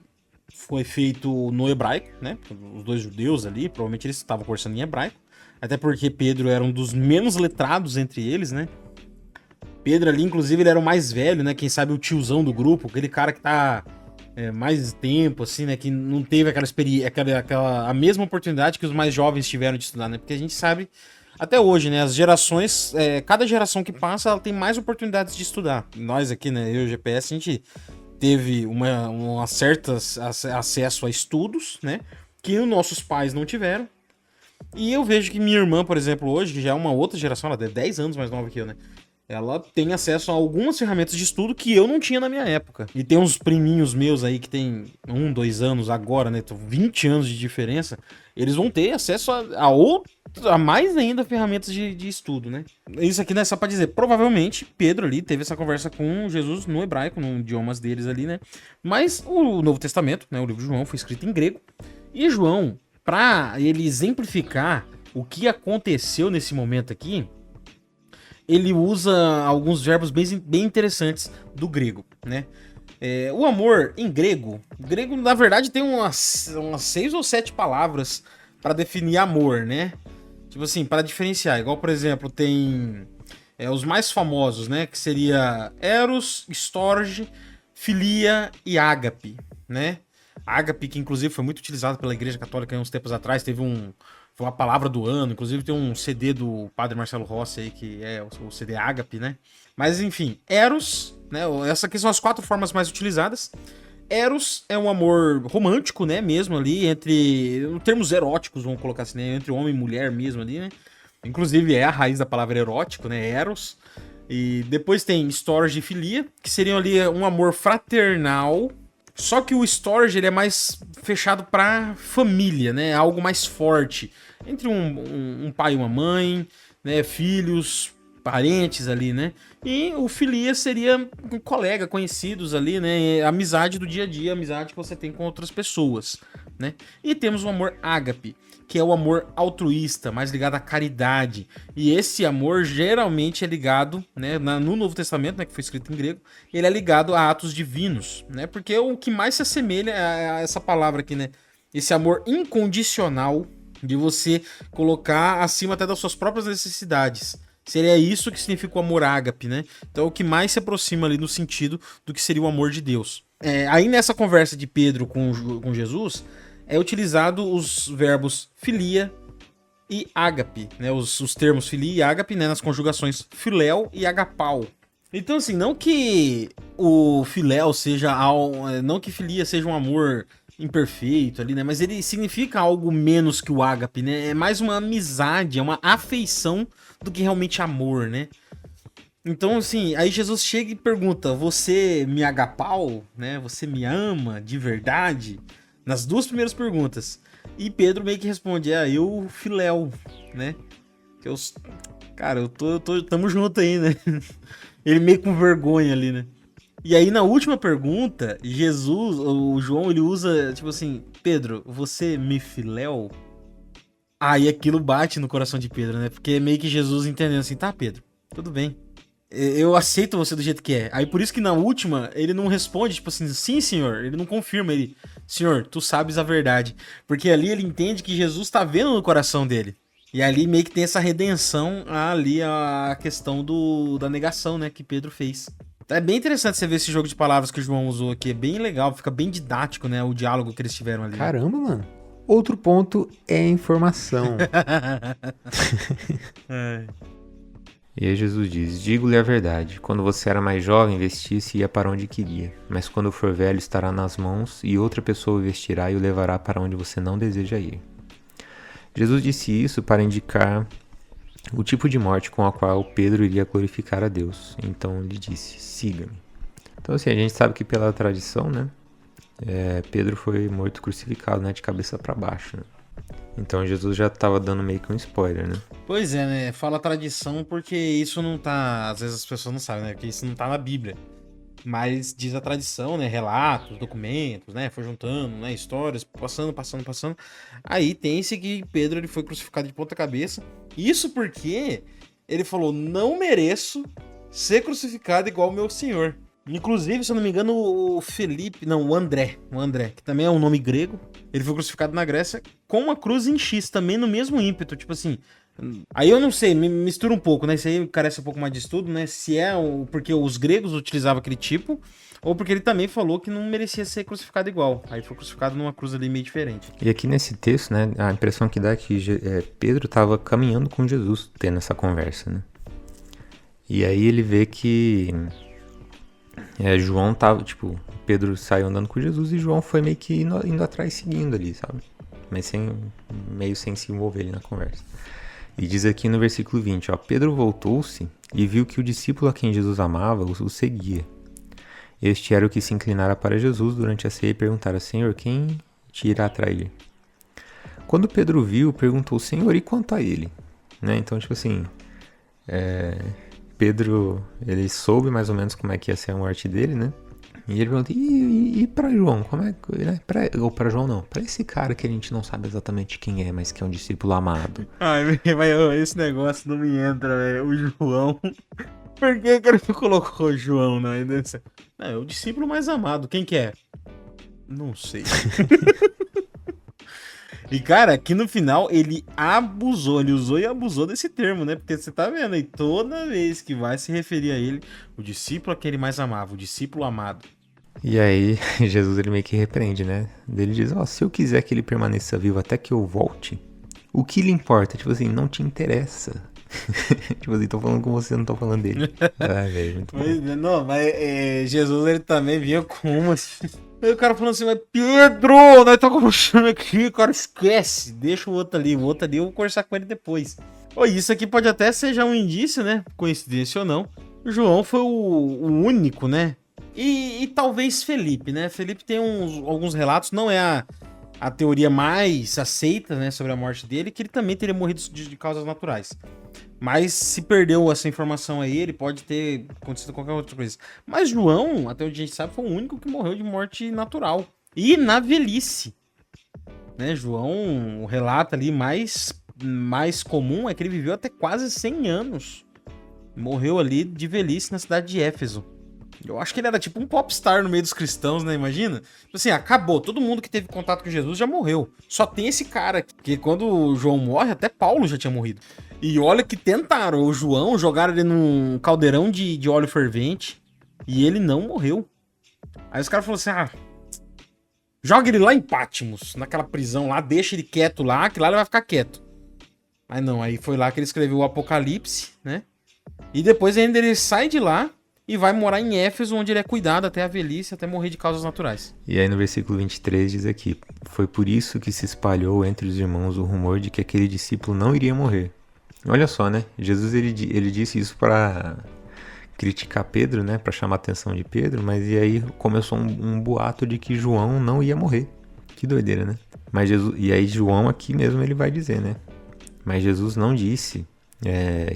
feito no hebraico, né? Os dois judeus ali, provavelmente eles estavam conversando em hebraico. Até porque Pedro era um dos menos letrados entre eles, né? Pedro ali, inclusive, ele era o mais velho, né? Quem sabe o tiozão do grupo, aquele cara que tá mais tempo, assim, né? Que não teve aquela experiência, a mesma oportunidade que os mais jovens tiveram de estudar, né? Porque a gente sabe, até hoje, né? As gerações, cada geração que passa, ela tem mais oportunidades de estudar. Nós aqui, né? Eu e o GPS, a gente teve uma certa acesso a estudos, né? Que os nossos pais não tiveram. E eu vejo que minha irmã, por exemplo, hoje, que já é uma outra geração, ela é 10 anos mais nova que eu, né? Ela tem acesso a algumas ferramentas de estudo que eu não tinha na minha época. E tem uns priminhos meus aí que tem 2 anos agora, né? 20 anos de diferença. Eles vão ter acesso a mais ainda ferramentas de estudo, né? Isso aqui não é só pra dizer. Provavelmente Pedro ali teve essa conversa com Jesus no hebraico, no idiomas deles ali, né? Mas o Novo Testamento, né? O livro de João foi escrito em grego. E João, pra ele exemplificar o que aconteceu nesse momento aqui, ele usa alguns verbos bem interessantes do grego, né? O amor em grego, na verdade tem umas 6 ou 7 palavras para definir amor, né? Tipo assim, para diferenciar. Igual, por exemplo, tem os mais famosos, né? Que seria eros, storge, filia e ágape, né? Ágape, que inclusive foi muito utilizado pela Igreja Católica há uns tempos atrás, foi uma palavra do ano, inclusive tem um CD do Padre Marcelo Rossi aí, que é o CD Ágape, né? Mas enfim, eros, né? Essas aqui são as 4 formas mais utilizadas. Eros é um amor romântico, né? Mesmo ali, entre termos eróticos, vamos colocar assim, né? Entre homem e mulher mesmo ali, né? Inclusive é a raiz da palavra erótico, né? Eros. E depois tem storge e filia, que seriam ali um amor fraternal. Só que o storge ele é mais fechado pra família, né? Algo mais forte. Entre um pai e uma mãe, né? Filhos, parentes ali, né? E o filia seria um colega, conhecidos ali, né? Amizade do dia a dia, amizade que você tem com outras pessoas, né? E temos o amor ágape, que é o amor altruísta, mais ligado à caridade. E esse amor geralmente é ligado, né, no Novo Testamento, né, que foi escrito em grego, ele é ligado a atos divinos, né? Porque o que mais se assemelha a essa palavra aqui, né? Esse amor incondicional de você colocar acima até das suas próprias necessidades. Seria isso que significa o amor ágape, né? Então é o que mais se aproxima ali no sentido do que seria o amor de Deus. Aí nessa conversa de Pedro com Jesus, é utilizado os verbos filia e ágape, né? Os termos filia e ágape, né? Nas conjugações filéu e agapau. Então assim, não que o filéu seja não que filia seja um amor imperfeito ali, né? Mas ele significa algo menos que o ágape, né? É mais uma amizade, é uma afeição do que realmente amor, né? Então, assim, aí Jesus chega e pergunta: você me agapau, né? Você me ama de verdade? Nas 2 primeiras perguntas. E Pedro meio que responde: eu filéu, né? Cara, tamo junto aí, né? Ele meio com vergonha ali, né? E aí na última pergunta, o João, ele usa, tipo assim: Pedro, você me filéu? Aí aquilo bate no coração de Pedro, né? Porque é meio que Jesus entendendo assim: tá, Pedro, tudo bem. Eu aceito você do jeito que é. Aí por isso que na última, ele não responde, tipo assim, sim, senhor. Ele não confirma, ele: senhor, tu sabes a verdade. Porque ali ele entende que Jesus tá vendo no coração dele. E ali meio que tem essa redenção ali, a questão da negação, né, que Pedro fez. É bem interessante você ver esse jogo de palavras que o João usou aqui. É bem legal, fica bem didático, né, o diálogo que eles tiveram ali. Caramba, mano. Outro ponto é informação. E aí Jesus diz: digo-lhe a verdade, quando você era mais jovem, vestisse e ia para onde queria. Mas quando for velho, estará nas mãos, e outra pessoa o vestirá e o levará para onde você não deseja ir. Jesus disse isso para indicar o tipo de morte com a qual Pedro iria glorificar a Deus. Então ele disse: siga-me. Então assim, a gente sabe que pela tradição, né, Pedro foi morto crucificado, né, de cabeça para baixo, né? Então Jesus já estava dando meio que um spoiler, né? Pois é, né? Fala tradição porque isso não tá... Às vezes as pessoas não sabem, né? Porque isso não tá na Bíblia. Mas diz a tradição, né? Relatos, documentos, né? Foi juntando, né? Histórias, passando. Aí tem-se que Pedro ele foi crucificado de ponta cabeça. Isso porque ele falou: não mereço ser crucificado igual o meu senhor. Inclusive, se eu não me engano, o André, que também é um nome grego, ele foi crucificado na Grécia com uma cruz em X, também no mesmo ímpeto, tipo assim. Aí eu não sei, me mistura um pouco, né? Isso aí carece um pouco mais de estudo, né? Se é porque os gregos utilizavam aquele tipo, ou porque ele também falou que não merecia ser crucificado igual. Aí foi crucificado numa cruz ali meio diferente. E aqui nesse texto, né, a impressão que dá é que Pedro estava caminhando com Jesus, tendo essa conversa, né? E aí ele vê que João tava, tipo, Pedro saiu andando com Jesus e João foi meio que indo atrás, seguindo ali, sabe? Mas meio sem se envolver ali na conversa. E diz aqui no versículo 20, ó, Pedro voltou-se e viu que o discípulo a quem Jesus amava o seguia. Este era o que se inclinara para Jesus durante a ceia e perguntara: Senhor, quem te irá trair? Quando Pedro viu, perguntou: Senhor, e quanto a ele? Né? Então, tipo assim, Pedro, ele soube mais ou menos como é que ia ser a morte dele, né? E ele pergunta: e pra João, como é que... Né? Ou pra João não, pra esse cara que a gente não sabe exatamente quem é, mas que é um discípulo amado. Ai, mas esse negócio não me entra, velho. O João... Por que ele colocou o João na evidência? Não, é o discípulo mais amado. Quem que é? Não sei. E, cara, aqui no final ele usou e abusou desse termo, né? Porque você tá vendo aí, toda vez que vai se referir a ele, o discípulo a quem ele mais amava, o discípulo amado. E aí, Jesus ele meio que repreende, né? Ele diz: se eu quiser que ele permaneça vivo até que eu volte, o que lhe importa? Tipo assim, não te interessa. Tipo assim, tô falando com você, não tô falando dele. Velho, muito bom. Mas Jesus ele também vinha com umas... Aí o cara falando assim: mas Pedro, nós estamos conversando aqui, cara, esquece, deixa o outro ali eu vou conversar com ele depois. Isso aqui pode até ser já um indício, né? Coincidência ou não. O João foi o único, né? E talvez Felipe, né? Felipe tem alguns relatos, não é a teoria mais aceita, né, sobre a morte dele, que ele também teria morrido de causas naturais. Mas se perdeu essa informação aí, ele pode ter acontecido qualquer outra coisa. Mas João, até onde a gente sabe, foi o único que morreu de morte natural. E na velhice. Né, João, o relato ali mais comum é que ele viveu até quase 100 anos. Morreu ali de velhice na cidade de Éfeso. Eu acho que ele era tipo um popstar no meio dos cristãos, né? Imagina. Tipo assim, acabou. Todo mundo que teve contato com Jesus já morreu. Só tem esse cara aqui. Porque quando o João morre, até Paulo já tinha morrido. E olha que tentaram o João, jogaram ele num caldeirão de óleo fervente. E ele não morreu. Aí os caras falaram assim: joga ele lá em Patmos, naquela prisão lá, deixa ele quieto lá, que lá ele vai ficar quieto. Mas não, aí foi lá que ele escreveu o Apocalipse, né? E depois ainda ele sai de lá e vai morar em Éfeso, onde ele é cuidado até a velhice, até morrer de causas naturais. E aí no versículo 23 diz aqui: foi por isso que se espalhou entre os irmãos o rumor de que aquele discípulo não iria morrer. Olha só, né? Jesus ele disse isso para criticar Pedro, né? Para chamar a atenção de Pedro, mas e aí começou um boato de que João não ia morrer. Que doideira, né? Mas Jesus, e aí João aqui mesmo ele vai dizer, né? Mas Jesus não disse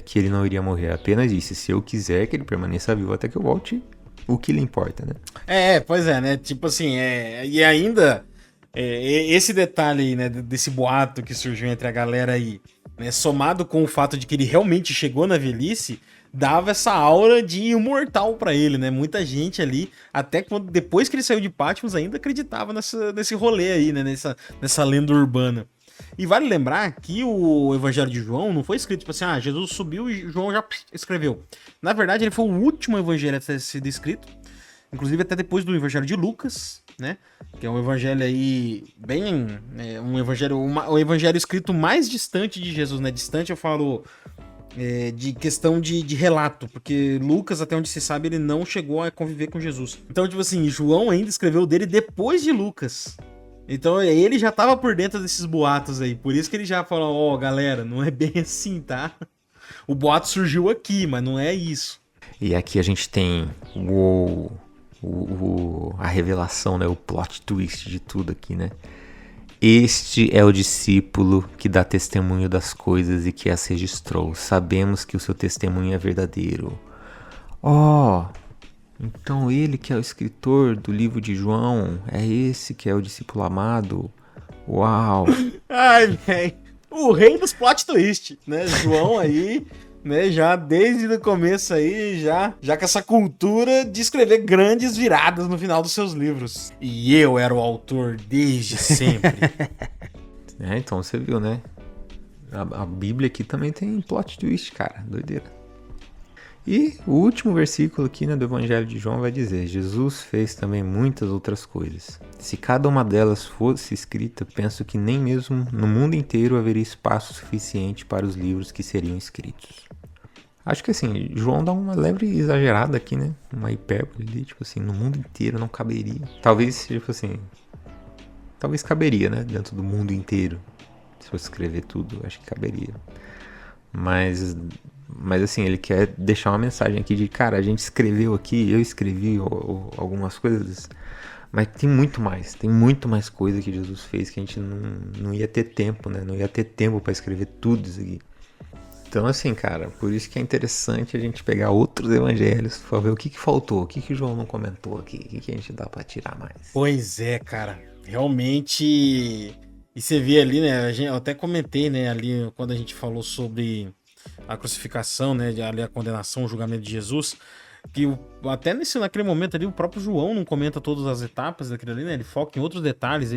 que ele não iria morrer, apenas disse: se eu quiser que ele permaneça vivo até que eu volte, o que lhe importa, né? Pois é, né? Tipo assim, e ainda esse detalhe aí, né, desse boato que surgiu entre a galera aí, né, somado com o fato de que ele realmente chegou na velhice, dava essa aura de imortal pra ele, né? Muita gente ali, até depois que ele saiu de Patmos, ainda acreditava nesse rolê aí, né? Nessa lenda urbana. E vale lembrar que o Evangelho de João não foi escrito tipo assim: Jesus subiu e João já escreveu. Na verdade, ele foi o último evangelho a ter sido escrito, inclusive até depois do Evangelho de Lucas, né? Que é um evangelho aí bem... um evangelho, o evangelho escrito mais distante de Jesus, né? Distante eu falo de questão de relato, porque Lucas, até onde se sabe, ele não chegou a conviver com Jesus. Então, tipo assim, João ainda escreveu dele depois de Lucas. Então ele já tava por dentro desses boatos aí. Por isso que ele já falou: galera, não é bem assim, tá? O boato surgiu aqui, mas não é isso. E aqui a gente tem a revelação, né? O plot twist de tudo aqui, né? Este é o discípulo que dá testemunho das coisas e que as registrou. Sabemos que o seu testemunho é verdadeiro. Então ele que é o escritor do livro de João, é esse que é o discípulo amado? Uau! Ai, velho. O rei dos plot twist, né? João aí, né? Já desde o começo aí, já com essa cultura de escrever grandes viradas no final dos seus livros. E eu era o autor desde sempre. Então você viu, né? A Bíblia aqui também tem plot twist, cara. Doideira. E o último versículo aqui, né, do Evangelho de João vai dizer: Jesus fez também muitas outras coisas. Se cada uma delas fosse escrita, penso que nem mesmo no mundo inteiro haveria espaço suficiente para os livros que seriam escritos. Acho que assim, João dá uma leve exagerada aqui, né? Uma hipérbole ali, tipo assim, no mundo inteiro não caberia. Talvez, tipo assim, talvez caberia, né? Dentro do mundo inteiro. Se fosse escrever tudo, acho que caberia. Mas assim, ele quer deixar uma mensagem aqui de, cara, a gente escreveu aqui, eu escrevi algumas coisas, mas tem muito mais coisa que Jesus fez que a gente não ia ter tempo, né? Não ia ter tempo pra escrever tudo isso aqui. Então, assim, cara, por isso que é interessante a gente pegar outros evangelhos pra ver o que faltou, o que João não comentou aqui, o que a gente dá pra tirar mais. Pois é, cara. Realmente... E você vê ali, né? Eu até comentei, né? Ali, quando a gente falou sobre a crucificação, né? Ali a condenação, o julgamento de Jesus... Que até naquele momento ali, o próprio João não comenta todas as etapas daquilo ali, né? Ele foca em outros detalhes,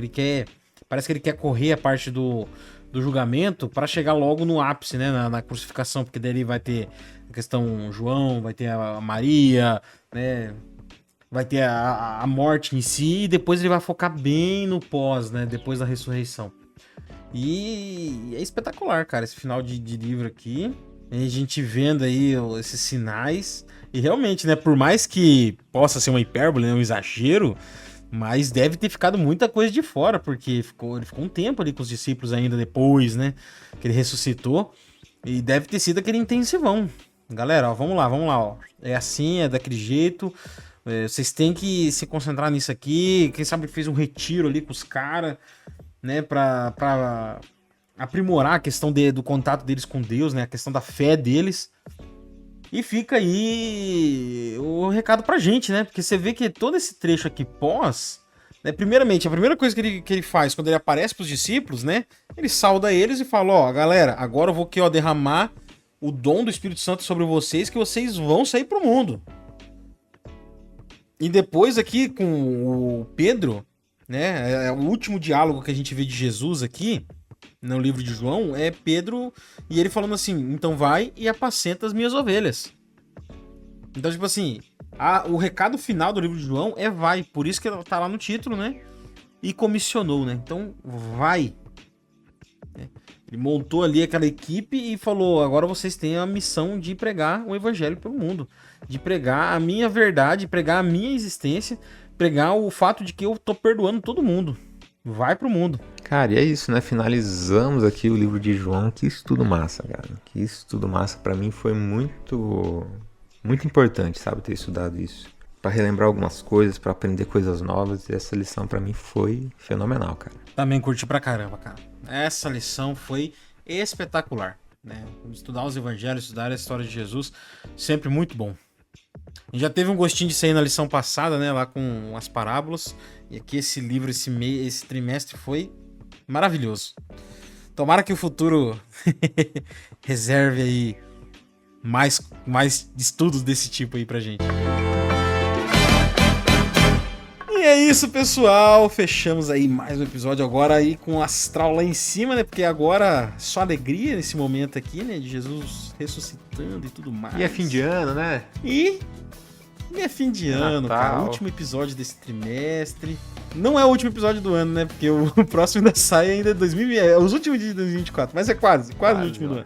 parece que ele quer correr a parte do julgamento para chegar logo no ápice, né? Na crucificação, porque daí vai ter a questão João, vai ter a Maria, né? Vai ter a morte em si, e depois ele vai focar bem no pós, né? Depois da ressurreição. E é espetacular, cara, esse final de livro aqui. A gente vendo aí esses sinais. E realmente, né, por mais que possa ser uma hipérbole, né, um exagero, mas deve ter ficado muita coisa de fora, porque ele ficou um tempo ali com os discípulos ainda depois, né, que ele ressuscitou. E deve ter sido aquele intensivão. Galera, ó, vamos lá, ó. É assim, é daquele jeito. Vocês têm que se concentrar nisso aqui. Quem sabe fez um retiro ali com os caras, né, pra aprimorar a questão do contato deles com Deus, né, a questão da fé deles. E fica aí o recado pra gente, né? Porque você vê que todo esse trecho aqui pós, né? Primeiramente, a primeira coisa que ele faz quando ele aparece pros discípulos, né? Ele sauda eles e fala, ó, galera, agora eu vou aqui, ó, derramar o dom do Espírito Santo sobre vocês, que vocês vão sair pro mundo. E depois aqui com o Pedro, né? É o último diálogo que a gente vê de Jesus aqui, no livro de João, é Pedro e ele falando assim, então vai e apacenta as minhas ovelhas. Então, tipo assim, o recado final do livro de João é vai, por isso que tá lá no título, né? E comissionou, né? Então, vai. Ele montou ali aquela equipe e falou, agora vocês têm a missão de pregar o evangelho pelo mundo, de pregar a minha verdade, pregar a minha existência, pregar o fato de que eu tô perdoando todo mundo. Vai pro mundo. Cara, e é isso, né? Finalizamos aqui o livro de João. Que estudo massa, cara. Que estudo massa. Pra mim foi muito importante, sabe? Ter estudado isso. Pra relembrar algumas coisas, pra aprender coisas novas. E essa lição pra mim foi fenomenal, cara. Também curti pra caramba, cara. Essa lição foi espetacular, né? Estudar os evangelhos, estudar a história de Jesus, sempre muito bom. A gente já teve um gostinho disso aí na lição passada, né? Lá com as parábolas. E aqui esse livro, esse trimestre foi maravilhoso. Tomara que o futuro reserve aí mais estudos desse tipo aí pra gente. E é isso, pessoal. Fechamos aí mais um episódio agora aí com o astral lá em cima, né? Porque agora só alegria nesse momento aqui, né? De Jesus ressuscitando e tudo mais. E é fim de ano, né? E é fim de ano, Natal. cara. Último episódio desse trimestre. Não é o último episódio do ano, né? Porque o próximo ainda sai ainda em 2020. É os últimos dias de 2024. Mas é quase o último do ano.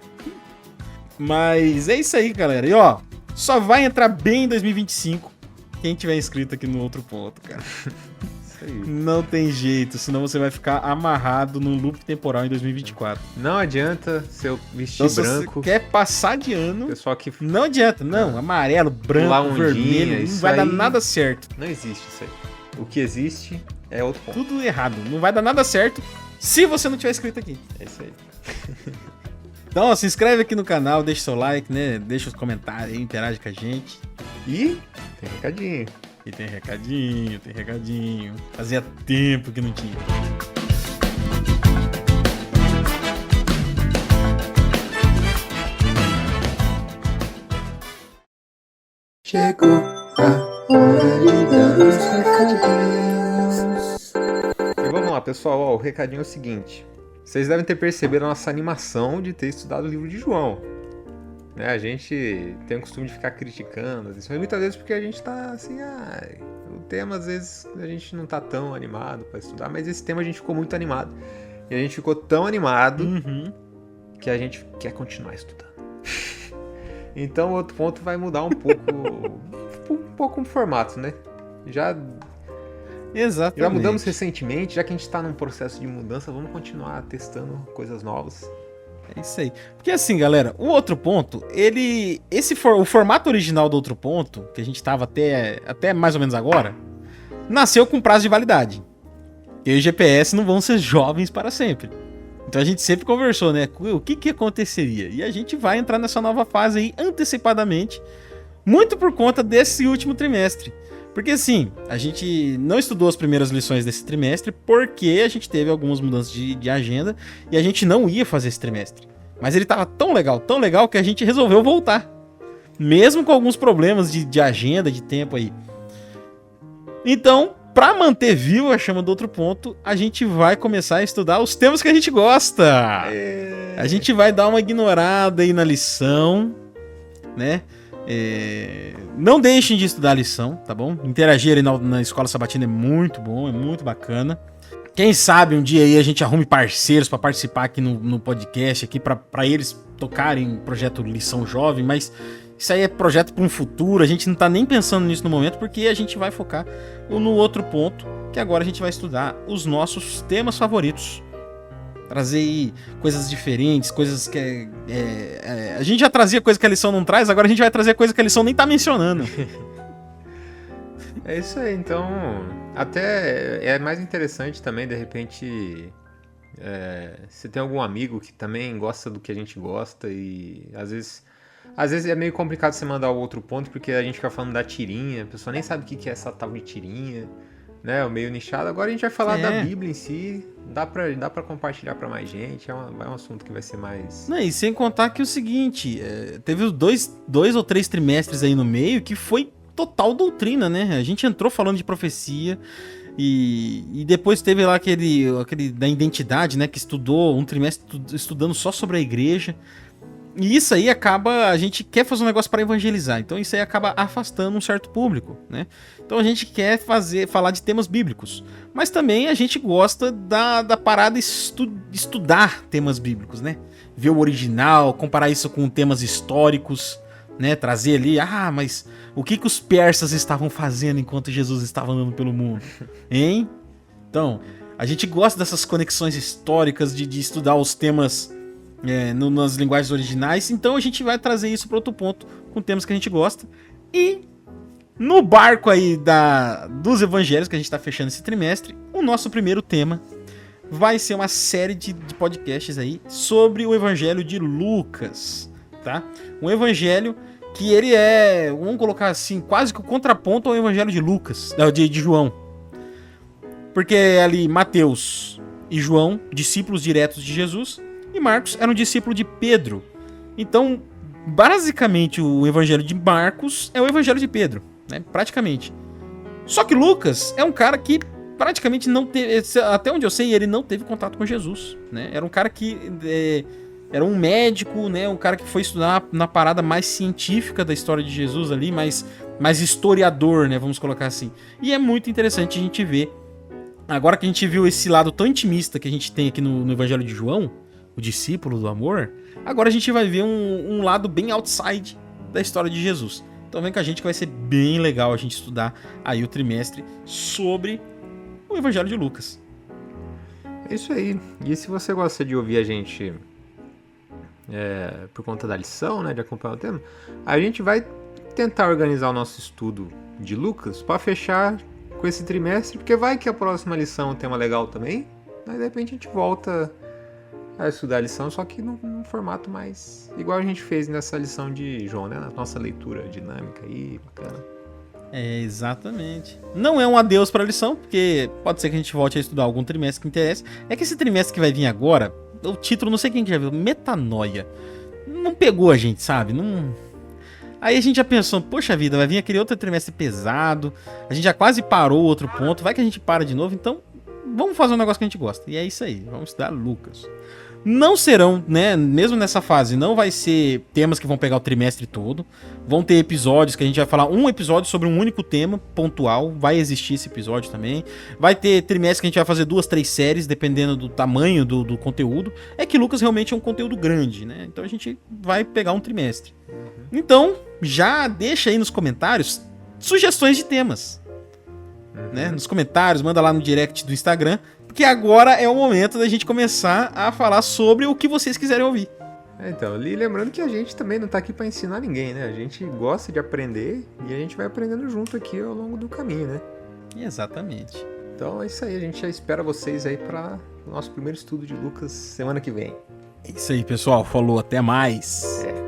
Mas é isso aí, galera. E ó, só vai entrar bem em 2025 quem tiver inscrito aqui no outro ponto, cara. Isso aí. Não tem jeito, senão você vai ficar amarrado no loop temporal em 2024. Não adianta se eu vestir Então, se branco. você quer passar de ano, Pessoal que não adianta. Não, amarelo, branco, ondinha, vermelho, não isso vai dar aí. nada certo. não existe isso aí. O que existe é outro ponto. Tudo errado. Não vai dar nada certo se você não tiver escrito aqui. É isso aí. Então, ó, se inscreve aqui no canal, deixa seu like, né? Deixa os comentários aí, interage com a gente. E tem recadinho. E tem recadinho, tem recadinho. Fazia tempo que não tinha. Chegou a hora de dar os recadinhos. E vamos lá, pessoal. Ó, o recadinho é o seguinte. Vocês devem ter percebido a nossa animação de ter estudado o livro de João. Né? A gente tem o costume de ficar criticando, mas muitas vezes porque a gente tá assim, o tema às vezes a gente não tá tão animado para estudar, mas esse tema a gente ficou muito animado. E a gente ficou tão animado que a gente quer continuar estudando. Então o outro ponto vai mudar um pouco o formato, né? Exatamente. Já mudamos recentemente, já que a gente tá num processo de mudança, vamos continuar testando coisas novas. É isso aí. Porque assim, galera, o outro ponto, o formato original do outro ponto, que a gente tava até mais ou menos agora, nasceu com prazo de validade. E o GPS não vão ser jovens para sempre. Então a gente sempre conversou, né? O que aconteceria? E a gente vai entrar nessa nova fase aí antecipadamente, muito por conta desse último trimestre. Porque assim, a gente não estudou as primeiras lições desse trimestre porque a gente teve algumas mudanças de agenda e a gente não ia fazer esse trimestre. Mas ele tava tão legal que a gente resolveu voltar. Mesmo com alguns problemas de agenda, de tempo aí. Então, pra manter vivo a chama do outro ponto, a gente vai começar a estudar os temas que a gente gosta. A gente vai dar uma ignorada aí na lição, né? Não deixem de estudar a lição, tá bom? Interagir aí na Escola Sabatina é muito bom, é muito bacana. Quem sabe um dia aí a gente arrume parceiros pra participar aqui no podcast, aqui pra eles tocarem o projeto Lição Jovem, mas isso aí é projeto para um futuro, a gente não tá nem pensando nisso no momento, porque a gente vai focar no outro ponto, que agora a gente vai estudar os nossos temas favoritos. Trazer aí coisas diferentes, coisas que a gente já trazia coisa que a lição não traz, agora a gente vai trazer coisa que a lição nem tá mencionando. É isso aí, então até é mais interessante também, de repente, se tem algum amigo que também gosta do que a gente gosta e às vezes é meio complicado você mandar o outro ponto, porque a gente fica falando da tirinha, a pessoa nem sabe o que é essa tal de tirinha, né, o meio nichado. Agora a gente vai falar da Bíblia em si, dá pra compartilhar pra mais gente, é um assunto que vai ser mais... Não, e sem contar que é o seguinte, teve dois ou três trimestres aí no meio que foi total doutrina, né? A gente entrou falando de profecia e depois teve lá aquele da identidade, né? Que estudou um trimestre estudando só sobre a igreja. E isso aí a gente quer fazer um negócio para evangelizar, então isso aí acaba afastando um certo público, né? Então a gente quer falar de temas bíblicos, mas também a gente gosta da parada estudar temas bíblicos, né? Ver o original, comparar isso com temas históricos, né? Trazer ali, mas o que os persas estavam fazendo enquanto Jesus estava andando pelo mundo, hein? Então, a gente gosta dessas conexões históricas, de estudar os temas nas linguagens originais, então a gente vai trazer isso para outro ponto, com temas que a gente gosta. E no barco aí dos evangelhos que a gente está fechando esse trimestre, o nosso primeiro tema vai ser uma série de podcasts aí sobre o evangelho de Lucas, tá? Um evangelho que ele vamos colocar assim, quase que o contraponto ao evangelho de Lucas, de João. Porque ali Mateus e João, discípulos diretos de Jesus, e Marcos era um discípulo de Pedro. Então, basicamente, o evangelho de Marcos é o evangelho de Pedro, né? Praticamente. Só que Lucas é um cara que praticamente não teve, até onde eu sei, ele não teve contato com Jesus, né? Era um cara que era um médico, né? Um cara que foi estudar na parada mais científica da história de Jesus ali, mais historiador, né? Vamos colocar assim. E é muito interessante a gente ver, agora que a gente viu esse lado tão intimista que a gente tem aqui no evangelho de João, o discípulo do amor, agora a gente vai ver um lado bem outside da história de Jesus. Então vem com a gente que vai ser bem legal a gente estudar aí o trimestre sobre o Evangelho de Lucas. É isso aí. E se você gosta de ouvir a gente por conta da lição, né, de acompanhar o tema, a gente vai tentar organizar o nosso estudo de Lucas para fechar com esse trimestre, porque vai que a próxima lição é um tema legal também, aí de repente a gente volta a estudar a lição, só que num formato mais igual a gente fez nessa lição de João, né? Na nossa leitura dinâmica aí, bacana. É, exatamente. Não é um adeus pra lição, porque pode ser que a gente volte a estudar algum trimestre que interessa. É que esse trimestre que vai vir agora, o título, não sei quem que já viu, Metanoia. Não pegou a gente, sabe? Não... Aí a gente já pensou, poxa vida, vai vir aquele outro trimestre pesado, a gente já quase parou o outro ponto, vai que a gente para de novo, então vamos fazer um negócio que a gente gosta. E é isso aí, vamos estudar Lucas. Não serão, né, mesmo nessa fase, não vai ser temas que vão pegar o trimestre todo. Vão ter episódios que a gente vai falar um episódio sobre um único tema pontual. Vai existir esse episódio também. Vai ter trimestre que a gente vai fazer 2, 3 séries, dependendo do tamanho do conteúdo. É que Lucas realmente é um conteúdo grande, né? Então a gente vai pegar um trimestre. Então, já deixa aí nos comentários sugestões de temas. Né? Nos comentários, manda lá no direct do Instagram. Porque agora é o momento da gente começar a falar sobre o que vocês quiserem ouvir. Então, e lembrando que a gente também não tá aqui pra ensinar ninguém, né? A gente gosta de aprender e a gente vai aprendendo junto aqui ao longo do caminho, né? Exatamente. Então é isso aí, a gente já espera vocês aí para o nosso primeiro estudo de Lucas semana que vem. É isso aí, pessoal. Falou, até mais. É.